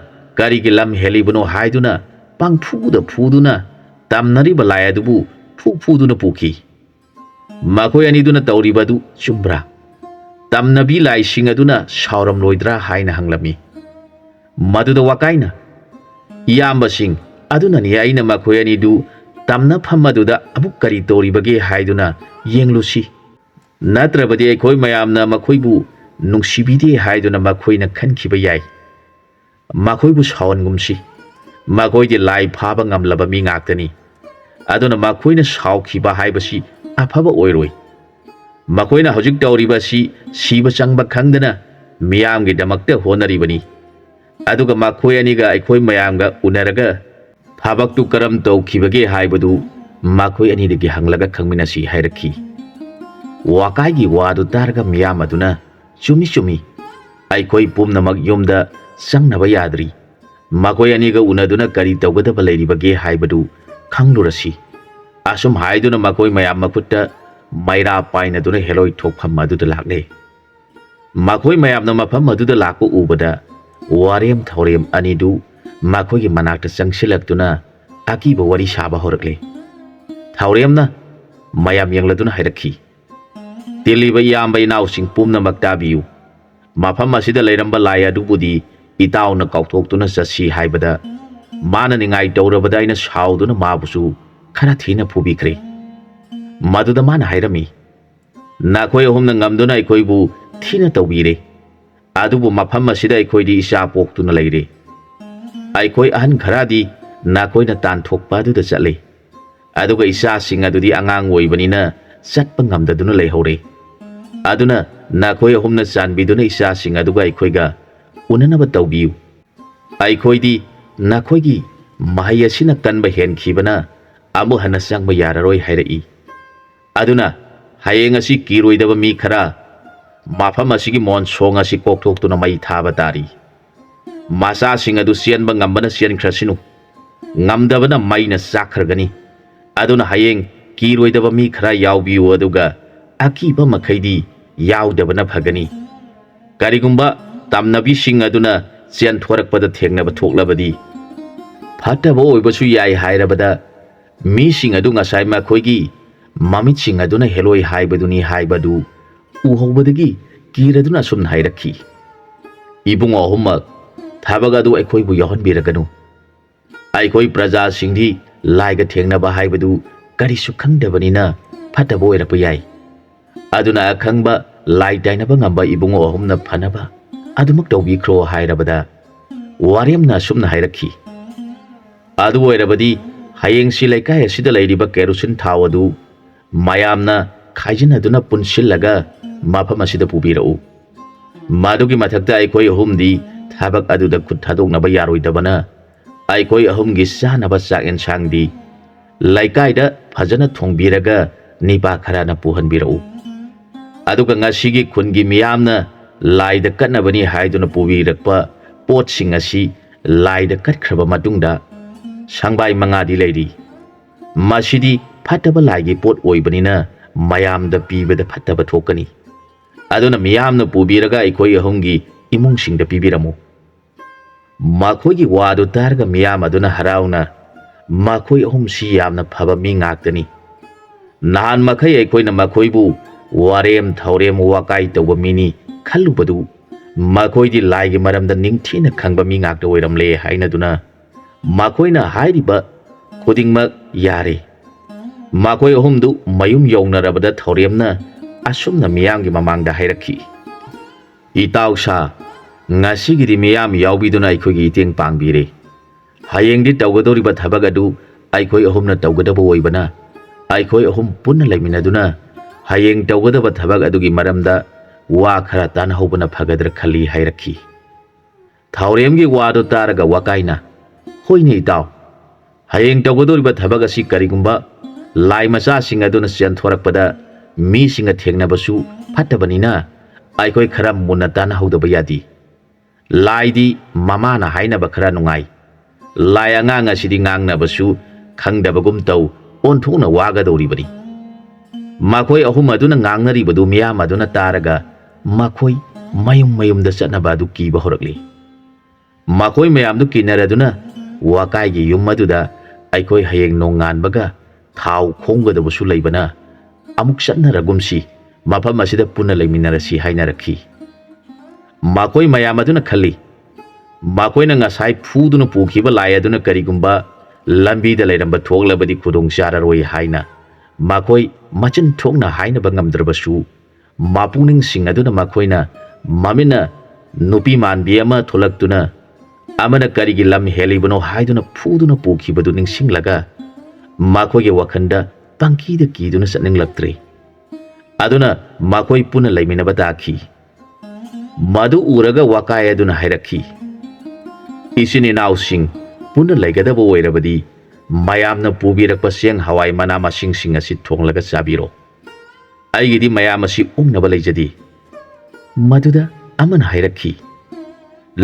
ꯀꯔꯤꯒꯤ ꯂꯝ ꯍꯦꯜꯂꯤꯕꯅꯣ ꯍꯥꯏꯗꯨꯅ ꯄꯪꯐꯨꯗ ꯐꯨꯗꯨꯅ ꯇꯝꯅꯔꯤꯕ ꯂꯥꯏ ꯑꯗꯨꯕꯨ ꯐꯨꯗꯨꯅ ꯄꯨꯈꯤ ꯃꯈꯣꯏ ꯑꯅꯤꯗꯨꯅ ꯇꯧꯔꯤꯕꯗꯨ ꯆꯨꯝꯕ꯭ꯔꯥ ꯇꯝꯅꯕꯤ ꯂꯥꯏꯁꯤꯡ ꯑꯗꯨꯅ ꯁꯥꯎꯔꯝꯂꯣꯏꯗ꯭ꯔꯥ ꯍꯥꯏꯅ ꯍꯪꯂꯝꯃꯤ ꯃꯗꯨꯗ ꯋꯥꯀꯥꯏꯅ ꯏꯌꯥꯝꯕꯁꯤꯡ ꯑꯗꯨꯅꯅꯤ ꯑꯩꯅ ꯃꯈꯣꯏ ꯑꯅꯤꯗꯨ ꯇꯝꯅꯐꯝ ꯑꯗꯨꯗ ꯑꯃꯨꯛ ꯀꯔꯤ ꯇꯧꯔꯤꯕꯒꯦ ꯍꯥꯏꯗꯨꯅ ꯌꯦꯡꯂꯨꯁꯤ ꯅꯠꯇ꯭ꯔꯕꯗꯤ ꯑꯩꯈꯣꯏ ꯃꯌꯥꯝꯅ ꯃꯈꯣꯏꯕꯨ ꯅꯨꯡꯁꯤꯕꯤꯗꯦ ꯍꯥꯏꯗꯨꯅ ꯃꯈꯣꯏꯅ ꯈꯟꯈꯤꯕ ꯌꯥꯏ ꯃꯈꯣꯏꯕꯨ ꯁꯥꯎꯍꯟꯒꯨꯝꯁꯤ ꯃꯈꯣꯏꯗꯤ ꯂꯥꯏ ꯐꯥꯕ ꯉꯝꯂꯕ ꯃꯤ ꯉꯥꯛꯇꯅꯤ ꯑꯗꯨꯅ ꯃꯈꯣꯏꯅ ꯁꯥꯎꯈꯤꯕ ꯍꯥꯏꯕꯁꯤ ꯑꯐꯕ ꯑꯣꯏꯔꯣꯏ ꯃꯈꯣꯏꯅ ꯍꯧꯖꯤꯛ ꯇꯧꯔꯤꯕꯁꯤ ꯁꯤꯕ ꯆꯪꯕ ꯈꯪꯗꯅ ꯃꯤꯌꯥꯝꯒꯤꯗꯃꯛꯇ ꯍꯣꯠꯅꯔꯤꯕꯅꯤ ꯑꯗꯨꯒ ꯃꯈꯣꯏ ꯑꯅꯤꯒ ꯑꯩꯈꯣꯏ ꯃꯌꯥꯝꯒ ꯎꯅꯔꯒ ꯊꯕꯛꯇꯨ ꯀꯔꯝ ꯇꯧꯈꯤꯕꯒꯦ ꯍꯥꯏꯕꯗꯨ ꯃꯈꯣꯏ ꯑꯅꯤꯗꯒꯤ ꯍꯪꯂꯒ ꯈꯪꯃꯤꯟꯅꯁꯤ ꯍꯥꯏꯔꯛꯈꯤ ꯋꯥꯀꯥꯏꯒꯤ ꯋꯥꯗꯨ ꯇꯥꯔꯒ ꯃꯤꯌꯥꯝ ꯑꯗꯨꯅ ꯆꯨꯝꯃꯤ ꯆꯨꯝꯃꯤ ꯑꯩꯈꯣꯏ ꯄꯨꯝꯅꯃꯛ ꯌꯨꯝꯗ ꯆꯪꯅꯕ ꯌꯥꯗ꯭ꯔꯤ ꯃꯈꯣꯏ ꯑꯅꯤꯒ ꯎꯅꯗꯨꯅ ꯀꯔꯤ ꯇꯧꯒꯗꯕ ꯂꯩꯔꯤꯕꯒꯦ ꯍꯥꯏꯕꯗꯨ ꯈꯪꯂꯨꯔꯁꯤ ꯑꯁꯨꯝ ꯍꯥꯏꯗꯨꯅ ꯃꯈꯣꯏ ꯃꯌꯥꯝ ꯃꯈꯨꯠꯇ ꯃꯩꯔꯥ ꯄꯥꯏꯅꯗꯨꯅ ꯍꯦꯂꯣꯏ ꯊꯣꯛꯐꯝ ꯑꯗꯨꯗ ꯂꯥꯛꯂꯦ ꯃꯈꯣꯏ ꯃꯌꯥꯝꯅ ꯃꯐꯝ ꯑꯗꯨꯗ ꯂꯥꯛꯄ ꯎꯕꯗ ꯋꯥꯔꯦꯝ ꯊꯧꯔꯦꯝ ꯑꯅꯤꯗꯨ ꯃꯈꯣꯏꯒꯤ ꯃꯅꯥꯛꯇ ꯆꯪꯁꯤꯜꯂꯛꯇꯨꯅ ꯑꯀꯤꯕ ꯋꯥꯔꯤ ꯁꯥꯕ ꯍꯧꯔꯛꯂꯦ ꯊꯧꯔꯦꯝꯅ ꯃꯌꯥꯝ ꯌꯦꯡꯂꯗꯨꯅ ꯍꯥꯏꯔꯛꯈꯤ ꯇꯤꯜꯂꯤꯕ ꯏꯌꯥꯝꯕ ꯏꯅꯥꯎꯁꯤꯡ ꯄꯨꯝꯅꯃꯛ ꯇꯥꯕꯤꯌꯨ ꯃꯐꯝ ꯑꯁꯤꯗ ꯂꯩꯔꯝꯕ ꯂꯥꯏ ꯑꯗꯨꯕꯨꯗꯤ ꯏꯇꯥꯎꯅ ꯀꯥꯎꯊꯣꯛꯇꯨꯅ ꯆꯠꯁꯤ ꯍꯥꯏꯕꯗ ꯃꯥꯅ ꯅꯤꯡꯉꯥꯏ ꯇꯧꯔꯕꯗ ꯑꯩꯅ ꯁꯥꯎꯗꯨꯅ ꯃꯥꯕꯨꯁꯨ ꯈꯔ ꯊꯤꯅ ꯐꯨꯕꯤꯈ꯭ꯔꯦ ꯃꯗꯨꯗ ꯃꯥꯅ ꯍꯥꯏꯔꯝꯃꯤ ꯅꯈꯣꯏ ꯑꯍꯨꯝꯅ ꯉꯝꯗꯨꯅ ꯑꯩꯈꯣꯏꯕꯨ ꯊꯤꯅ ꯇꯧꯕꯤꯔꯦ ꯑꯗꯨꯕꯨ ꯃꯐꯝ ꯑꯁꯤꯗ ꯑꯩꯈꯣꯏꯗꯤ ꯏꯆꯥ ꯄꯣꯛꯇꯨꯅ ꯂꯩꯔꯦ ꯑꯩꯈꯣꯏ ꯑꯍꯟ ꯈꯔꯗꯤ ꯅꯈꯣꯏꯅ ꯇꯥꯟꯊꯣꯛꯄ ꯑꯗꯨꯗ ꯆꯠꯂꯦ ꯑꯗꯨꯒ ꯏꯆꯥꯁꯤꯡ ꯑꯗꯨꯗꯤ ꯑꯉꯥꯡ ꯑꯣꯏꯕꯅꯤꯅ ꯆꯠꯄ ꯉꯝꯗꯗꯨꯅ ꯂꯩꯍꯧꯔꯦ ꯑꯗꯨꯅ ꯅꯈꯣꯏ ꯑꯍꯨꯝꯅ ꯆꯥꯟꯕꯤꯗꯨꯅ ꯏꯆꯥꯁꯤꯡ ꯑꯗꯨꯒ ꯑꯩꯈꯣꯏꯒ ꯎꯅꯅꯕ ꯇꯧꯕꯤꯌꯨ ꯑꯩꯈꯣꯏꯗꯤ ꯅꯈꯣꯏꯒꯤ ꯃꯍꯩ ꯑꯁꯤꯅ ꯀꯟꯕ ꯍꯦꯟꯈꯤꯕꯅ ꯑꯃꯨꯛ ꯍꯟꯅ ꯆꯪꯕ ꯌꯥꯔꯔꯣꯏ ꯍꯥꯏꯔꯛꯏ ꯑꯗꯨꯅ ꯍꯌꯦꯡ ꯑꯁꯤ ꯀꯤꯔꯣꯏꯗꯕ ꯃꯤ ꯈꯔ ꯃꯐꯝ ꯑꯁꯤꯒꯤ ꯃꯣꯟꯁꯣꯡ ꯑꯁꯤ ꯀꯣꯛꯊꯣꯛꯇꯨꯅ ꯃꯩ ꯊꯥꯕ ꯇꯥꯔꯤ ꯃꯆꯥꯁꯤꯡ ꯑꯗꯨ ꯆꯦꯟꯕ ꯉꯝꯕꯅ ꯆꯦꯟꯈ꯭ꯔꯁꯤꯅꯨ ꯉꯝꯗꯕꯅ ꯃꯩꯅ ꯆꯥꯛꯈ꯭ꯔꯒꯅꯤ ꯑꯗꯨꯅ ꯍꯌꯦꯡ ꯀꯤꯔꯣꯏꯗꯕ ꯃꯤ ꯈꯔ ꯌꯥꯎꯕꯤꯌꯨ ꯑꯗꯨꯒ ꯑꯀꯤꯕ ꯃꯈꯩꯗꯤ ꯌꯥꯎꯗꯕꯅ ꯐꯒꯅꯤ ꯀꯔꯤꯒꯨꯝꯕ ꯇꯝꯅꯕꯤꯁꯤꯡ ꯑꯗꯨꯅ ꯆꯦꯟꯊꯣꯔꯛꯄꯗ ꯊꯦꯡꯅꯕ ꯊꯣꯛꯂꯕꯗꯤ ꯐꯠꯇꯕ ꯑꯣꯏꯕꯁꯨ ꯌꯥꯏ ꯍꯥꯏꯔꯕꯗ ꯃꯤꯁꯤꯡ ꯑꯗꯨ ꯉꯁꯥꯏ ꯃꯈꯣꯏꯒꯤ ꯃꯃꯤꯠꯁꯤꯡ ꯑꯗꯨꯅ ꯍꯦꯂꯣꯏ ꯍꯥꯏꯕꯗꯨꯅꯤ ꯍꯥꯏꯕꯗꯨ ꯎꯍꯧꯕꯗꯒꯤ ꯀꯤꯔꯗꯨꯅ ꯑꯁꯨꯝꯅ ꯍꯥꯏꯔꯛꯈꯤ ꯏꯕꯨꯡꯉꯣ ꯑꯍꯨꯝꯃꯛ ꯊꯕꯛ ꯑꯗꯨ ꯑꯩꯈꯣꯏꯕꯨ ꯌꯥꯎꯍꯟꯕꯤꯔꯒꯅꯨ ꯑꯩꯈꯣꯏ प्रजाꯁꯤꯡꯗꯤ ꯂꯥꯏꯒ ꯊꯦꯡꯅꯕ ꯍꯥꯏꯕꯗꯨ ꯀꯔꯤꯁꯨ ꯈꯪꯗꯕꯅꯤꯅ ꯐꯠꯇꯕ ꯑꯣꯏꯔꯛꯄ ꯌꯥꯏ ꯑꯗꯨꯅ ꯑꯈꯪꯕ ꯂꯥꯏ ꯇꯥꯏꯅꯕ ꯉꯝꯕ ꯏꯕꯨꯡꯉꯣ ꯑꯍꯨꯝꯅ ꯐꯅꯕ ꯑꯗꯨꯃꯛ ꯇꯧꯕꯤꯈ꯭ꯔꯣ ꯍꯥꯏꯔꯕꯗ ꯋꯥꯔꯦꯝꯅ ꯑꯁꯨꯝꯅ ꯍꯥꯏꯔꯛꯈꯤ ꯑꯗꯨ ꯑꯣꯏꯔꯕꯗꯤ ꯍꯌꯦꯡꯁꯤ ꯂꯩꯀꯥꯏ ꯑꯁꯤꯗ ꯂꯩꯔꯤꯕ ꯀꯦꯔꯣꯁꯤꯟ ꯊꯥꯎ ꯑꯗꯨ ꯃꯌꯥꯝꯅ ꯈꯥꯏꯖꯤꯟꯅꯗꯨꯅ ꯄꯨꯟꯁꯤꯜꯂꯒ ꯃꯐꯝ ꯑꯁꯤꯗ ꯄꯨꯕꯤꯔꯛꯎ ꯃꯗꯨꯒꯤ ꯃꯊꯛꯇ ꯑꯩꯈꯣꯏ ꯑꯍꯨꯝꯗꯤ ꯊꯕꯛ ꯑꯗꯨꯗ ꯈꯨꯠ ꯊꯥꯗꯣꯛꯅꯕ ꯌꯥꯔꯣꯏꯗꯕꯅ ꯑꯩꯈꯣꯏ ꯑꯍꯨꯝꯒꯤ ꯆꯥꯅꯕ ꯆꯥꯛ ꯌꯦꯟꯁꯥꯡꯗꯤ ꯂꯩꯀꯥꯏꯗ ꯐꯖꯅ ꯊꯣꯡꯕꯤꯔꯒ ꯅꯤꯄꯥ ꯈꯔꯅ ꯄꯨꯍꯟꯕꯤꯔꯛꯎ ꯑꯗꯨꯒ ꯉꯁꯤꯒꯤ ꯈꯨꯟꯒꯤ ꯃꯤꯌꯥꯝꯅ ꯂꯥꯏꯗ ꯀꯠꯅꯕꯅꯤ ꯍꯥꯏꯗꯨꯅ ꯄꯨꯕꯤꯔꯛꯄ ꯄꯣꯠꯁꯤꯡ ꯑꯁꯤ ꯂꯥꯏꯗ ꯀꯠꯈ꯭ꯔꯕ ꯃꯇꯨꯡꯗ ꯁꯪꯕꯥꯏ ꯃꯉꯥꯗꯤ ꯂꯩꯔꯤ ꯃꯁꯤꯗꯤ ꯐꯠꯇꯕ ꯂꯥꯏꯒꯤ ꯄꯣꯠ ꯑꯣꯏꯕꯅꯤꯅ ꯃꯌꯥꯝꯗ ꯄꯤꯕꯗ ꯐꯠꯇꯕ ꯊꯣꯛꯀꯅꯤ ꯑꯗꯨꯅ ꯃꯤꯌꯥꯝꯅ ꯄꯨꯕꯤꯔꯒ ꯑꯩꯈꯣꯏ ꯑꯍꯨꯝꯒꯤ ꯏꯃꯨꯡꯁꯤꯡꯗ ꯄꯤꯕꯤꯔꯝꯃꯨ ꯃꯈꯣꯏꯒꯤ ꯋꯥꯗꯨ ꯇꯥꯔꯒ ꯃꯤꯌꯥꯝ ꯑꯗꯨꯅ ꯍꯔꯥꯎꯅ ꯃꯈꯣꯏ ꯑꯍꯨꯝꯁꯤ ꯌꯥꯝꯅ ꯐꯕ ꯃꯤ ꯉꯥꯛꯇꯅꯤ ꯅꯍꯥꯟ ꯃꯈꯩ ꯑꯩꯈꯣꯏꯅ ꯃꯈꯣꯏꯕु ꯋꯥꯔꯦꯝ ꯊꯧꯔꯦꯝ ꯋꯥꯀꯥꯏ ꯇꯧꯕ ꯃꯤꯅꯤ ꯈꯜꯂꯨꯕꯗꯨ ꯃꯈꯣꯏꯗꯤ ꯂꯥꯏꯒꯤ ꯃꯔꯝꯗ ꯅꯤꯡꯊꯤꯅ ꯈꯪꯕ ꯃꯤ ꯉꯥꯛꯇ ꯑꯣꯏꯔꯝꯂꯦ ꯍꯥꯏꯅꯗꯨꯅ ꯃꯈꯣꯏꯅ ꯍꯥꯏꯔꯤꯕ ꯈꯨꯗꯤꯡꯃꯛ ꯌꯥꯔꯦ ꯃꯈꯣꯏ ꯑꯍꯨꯝꯗꯨ ꯃꯌꯨꯝ ꯌꯧꯅꯔꯕꯗ ꯊꯧꯔꯦꯝꯅ ꯑꯁꯨꯝꯅ ꯃꯤꯌꯥꯝꯒꯤ ꯃꯃꯥꯡꯗ ꯍꯥꯏꯔꯛꯈꯤ ꯏꯇꯥꯎꯁꯥ ꯉꯁꯤꯒꯤꯗꯤ ꯃꯤꯌꯥꯝ ꯌꯥꯎꯕꯤꯗꯨꯅ ꯑꯩꯈꯣꯏꯒꯤ ꯃꯇꯦꯡ ꯄꯥꯡꯕꯤꯔꯦ ꯍꯌꯦꯡꯗꯤ ꯇꯧꯒꯗꯧꯔꯤꯕ ꯊꯕꯛ ꯑꯗꯨ ꯑꯩꯈꯣꯏ ꯑꯍꯨꯝꯅ ꯇꯧꯒꯗꯕ ꯑꯣꯏꯕꯅ ꯑꯩꯈꯣꯏ ꯑꯍꯨꯝ ꯄꯨꯟꯅ ꯂꯩꯃꯤꯟꯅꯗꯨꯅ ꯍꯌꯦꯡ ꯇꯧꯒꯗꯕ ꯊꯕꯛ ꯑꯗꯨꯒꯤ ꯃꯔꯝꯗ ꯋꯥ ꯈꯔ ꯇꯥꯟꯅꯍꯧꯕꯅ ꯐꯒꯗ꯭ꯔꯥ ꯈꯜꯂꯤ ꯍꯥꯏꯔꯛꯈꯤ ꯊꯧꯔꯦꯝꯒꯤ ꯋꯥꯗꯨ ꯇꯥꯔꯒ ꯋꯥꯀꯥꯏꯅ ꯍꯣꯏꯅꯦ ꯏꯇꯥꯎ ꯍꯌꯦꯡ ꯇꯧꯒꯗꯧꯔꯤꯕ ꯊꯕꯛ ꯑꯁꯤ ꯀꯔꯤꯒꯨꯝꯕ ꯂꯥꯏ ꯃꯆꯥꯁꯤꯡ ꯑꯗꯨꯅ ꯆꯦꯟꯊꯣꯔꯛꯄꯗ ꯃꯤꯁꯤꯡꯒ ꯊꯦꯡꯅꯕꯁꯨ ꯐꯠꯇꯕꯅꯤꯅ ꯑꯩꯈꯣꯏ ꯈꯔ ꯃꯨꯟꯅ ꯇꯥꯟꯅꯍꯧꯗꯕ ꯌꯥꯗꯦ ꯂꯥꯏꯗꯤ ꯃꯃꯥꯅ ꯍꯥꯏꯅꯕ ꯈꯔ ꯅꯨꯡꯉꯥꯏ ꯂꯥꯏ ꯑꯉꯥꯡ ꯑꯁꯤꯗꯤ ꯉꯥꯡꯅꯕꯁꯨ ꯈꯪꯗꯕꯒꯨꯝ ꯇꯧ ꯑꯣꯟꯊꯣꯛꯅ ꯋꯥꯒꯗꯧꯔꯤꯕꯅꯤ ꯃꯈꯣꯏ ꯑꯍꯨꯝ ꯑꯗꯨꯅ ꯉꯥꯡꯅꯔꯤꯕꯗꯨ ꯃꯤꯌꯥꯝ ꯑꯗꯨꯅ ꯇꯥꯔꯒ ꯃꯈꯣꯏ ꯃꯌꯨꯝ ꯃꯌꯨꯝꯗ ꯆꯠꯅꯕ ꯑꯗꯨ ꯀꯤꯕ ꯍꯧꯔꯛꯂꯤ ꯃꯈꯣꯏ ꯃꯌꯥꯝꯗꯨ ꯀꯤꯅꯔꯗꯨꯅ ꯋꯥꯀꯥꯏꯒꯤ ꯌꯨꯝ ꯑꯗꯨꯗ ꯑꯩꯈꯣꯏ ꯍꯌꯦꯡ ꯅꯣꯡꯉꯥꯟꯕꯒ ꯊꯥꯎ ꯈꯣꯡꯒꯗꯕꯁꯨ ꯂꯩꯕꯅ ꯑꯃꯨꯛ ꯆꯠꯅꯔꯒꯨꯝꯁꯤ ꯃꯐꯝ ꯑꯁꯤꯗ ꯄꯨꯟꯅ ꯂꯩꯃꯤꯟꯅꯔꯁꯤ ꯍꯥꯏꯅꯔꯛꯈꯤ ꯃꯈꯣꯏ ꯃꯌꯥꯝ ꯑꯗꯨꯅ ꯈꯜꯂꯤ ꯃꯈꯣꯏꯅ ꯉꯁꯥꯏ ꯐꯨꯗꯨꯅ ꯄꯨꯈꯤꯕ ꯂꯥꯏ ꯑꯗꯨꯅ ꯀꯔꯤꯒꯨꯝꯕ ꯂꯝꯕꯤꯗ ꯂꯩꯔꯝꯕ ꯊꯣꯛꯂꯕꯗꯤ ꯈꯨꯗꯣꯡ ꯆꯥꯔꯔꯣꯏ ꯍꯥꯏꯅ ꯃꯈꯣꯏ ꯃꯆꯤꯟ ꯊꯣꯛꯅ ꯍꯥꯏꯅꯕ ꯉꯝꯗ꯭ꯔꯕꯁꯨ ꯃꯄꯨꯛꯅꯤꯡꯁꯤꯡ ꯑꯗꯨꯅ ꯃꯈꯣꯏꯅ ꯃꯃꯤꯠꯅ ꯅꯨꯄꯤ ꯃꯥꯟꯕꯤ ꯑꯃ ꯊꯣꯛꯂꯛꯇꯨꯅ ꯑꯃꯅ ꯀꯔꯤꯒꯤ ꯂꯝ ꯍꯦꯜꯂꯤꯕꯅꯣ ꯍꯥꯏꯗꯨꯅ ꯐꯨꯗꯨꯅ ꯄꯨꯈꯤꯕꯗꯨ ꯅꯤꯡꯁꯤꯡꯂꯒ ꯃꯈꯣꯏꯒꯤ ꯋꯥꯈꯟꯗ ꯄꯪꯀꯤꯗ ꯀꯤꯗꯨꯅ ꯆꯠꯅꯤꯡꯂꯛꯇ꯭ꯔꯦ ꯑꯗꯨꯅ ꯃꯈꯣꯏ ꯄꯨꯟꯅ ꯂꯩꯃꯤꯟꯅꯕ ꯇꯥꯈꯤ ꯃꯗꯨ ꯎꯔꯒ ꯋꯥꯀꯥꯏ ꯑꯗꯨꯅ ꯍꯥꯏꯔꯛꯈꯤ ꯏꯆꯤꯟ ꯏꯅꯥꯎꯁꯤꯡ ꯄꯨꯟꯅ ꯂꯩꯒꯗꯕ ꯑꯣꯏꯔꯕꯗꯤ ꯃꯌꯥꯝꯅ ꯄꯨꯕꯤꯔꯛꯄ ꯆꯦꯡ ꯍꯋꯥꯏ ꯃꯅꯥ ꯃꯁꯤꯡꯁꯤꯡ ꯑꯁꯤ ꯊꯣꯡꯂꯒ ꯆꯥꯕꯤꯔꯣ ꯑꯩꯒꯤꯗꯤ ꯃꯌꯥꯝ ꯑꯁꯤ ꯎꯪꯅꯕ ꯂꯩꯖꯗꯦ ꯃꯗꯨꯗ ꯑꯃꯅ ꯍꯥꯏꯔꯛꯈꯤ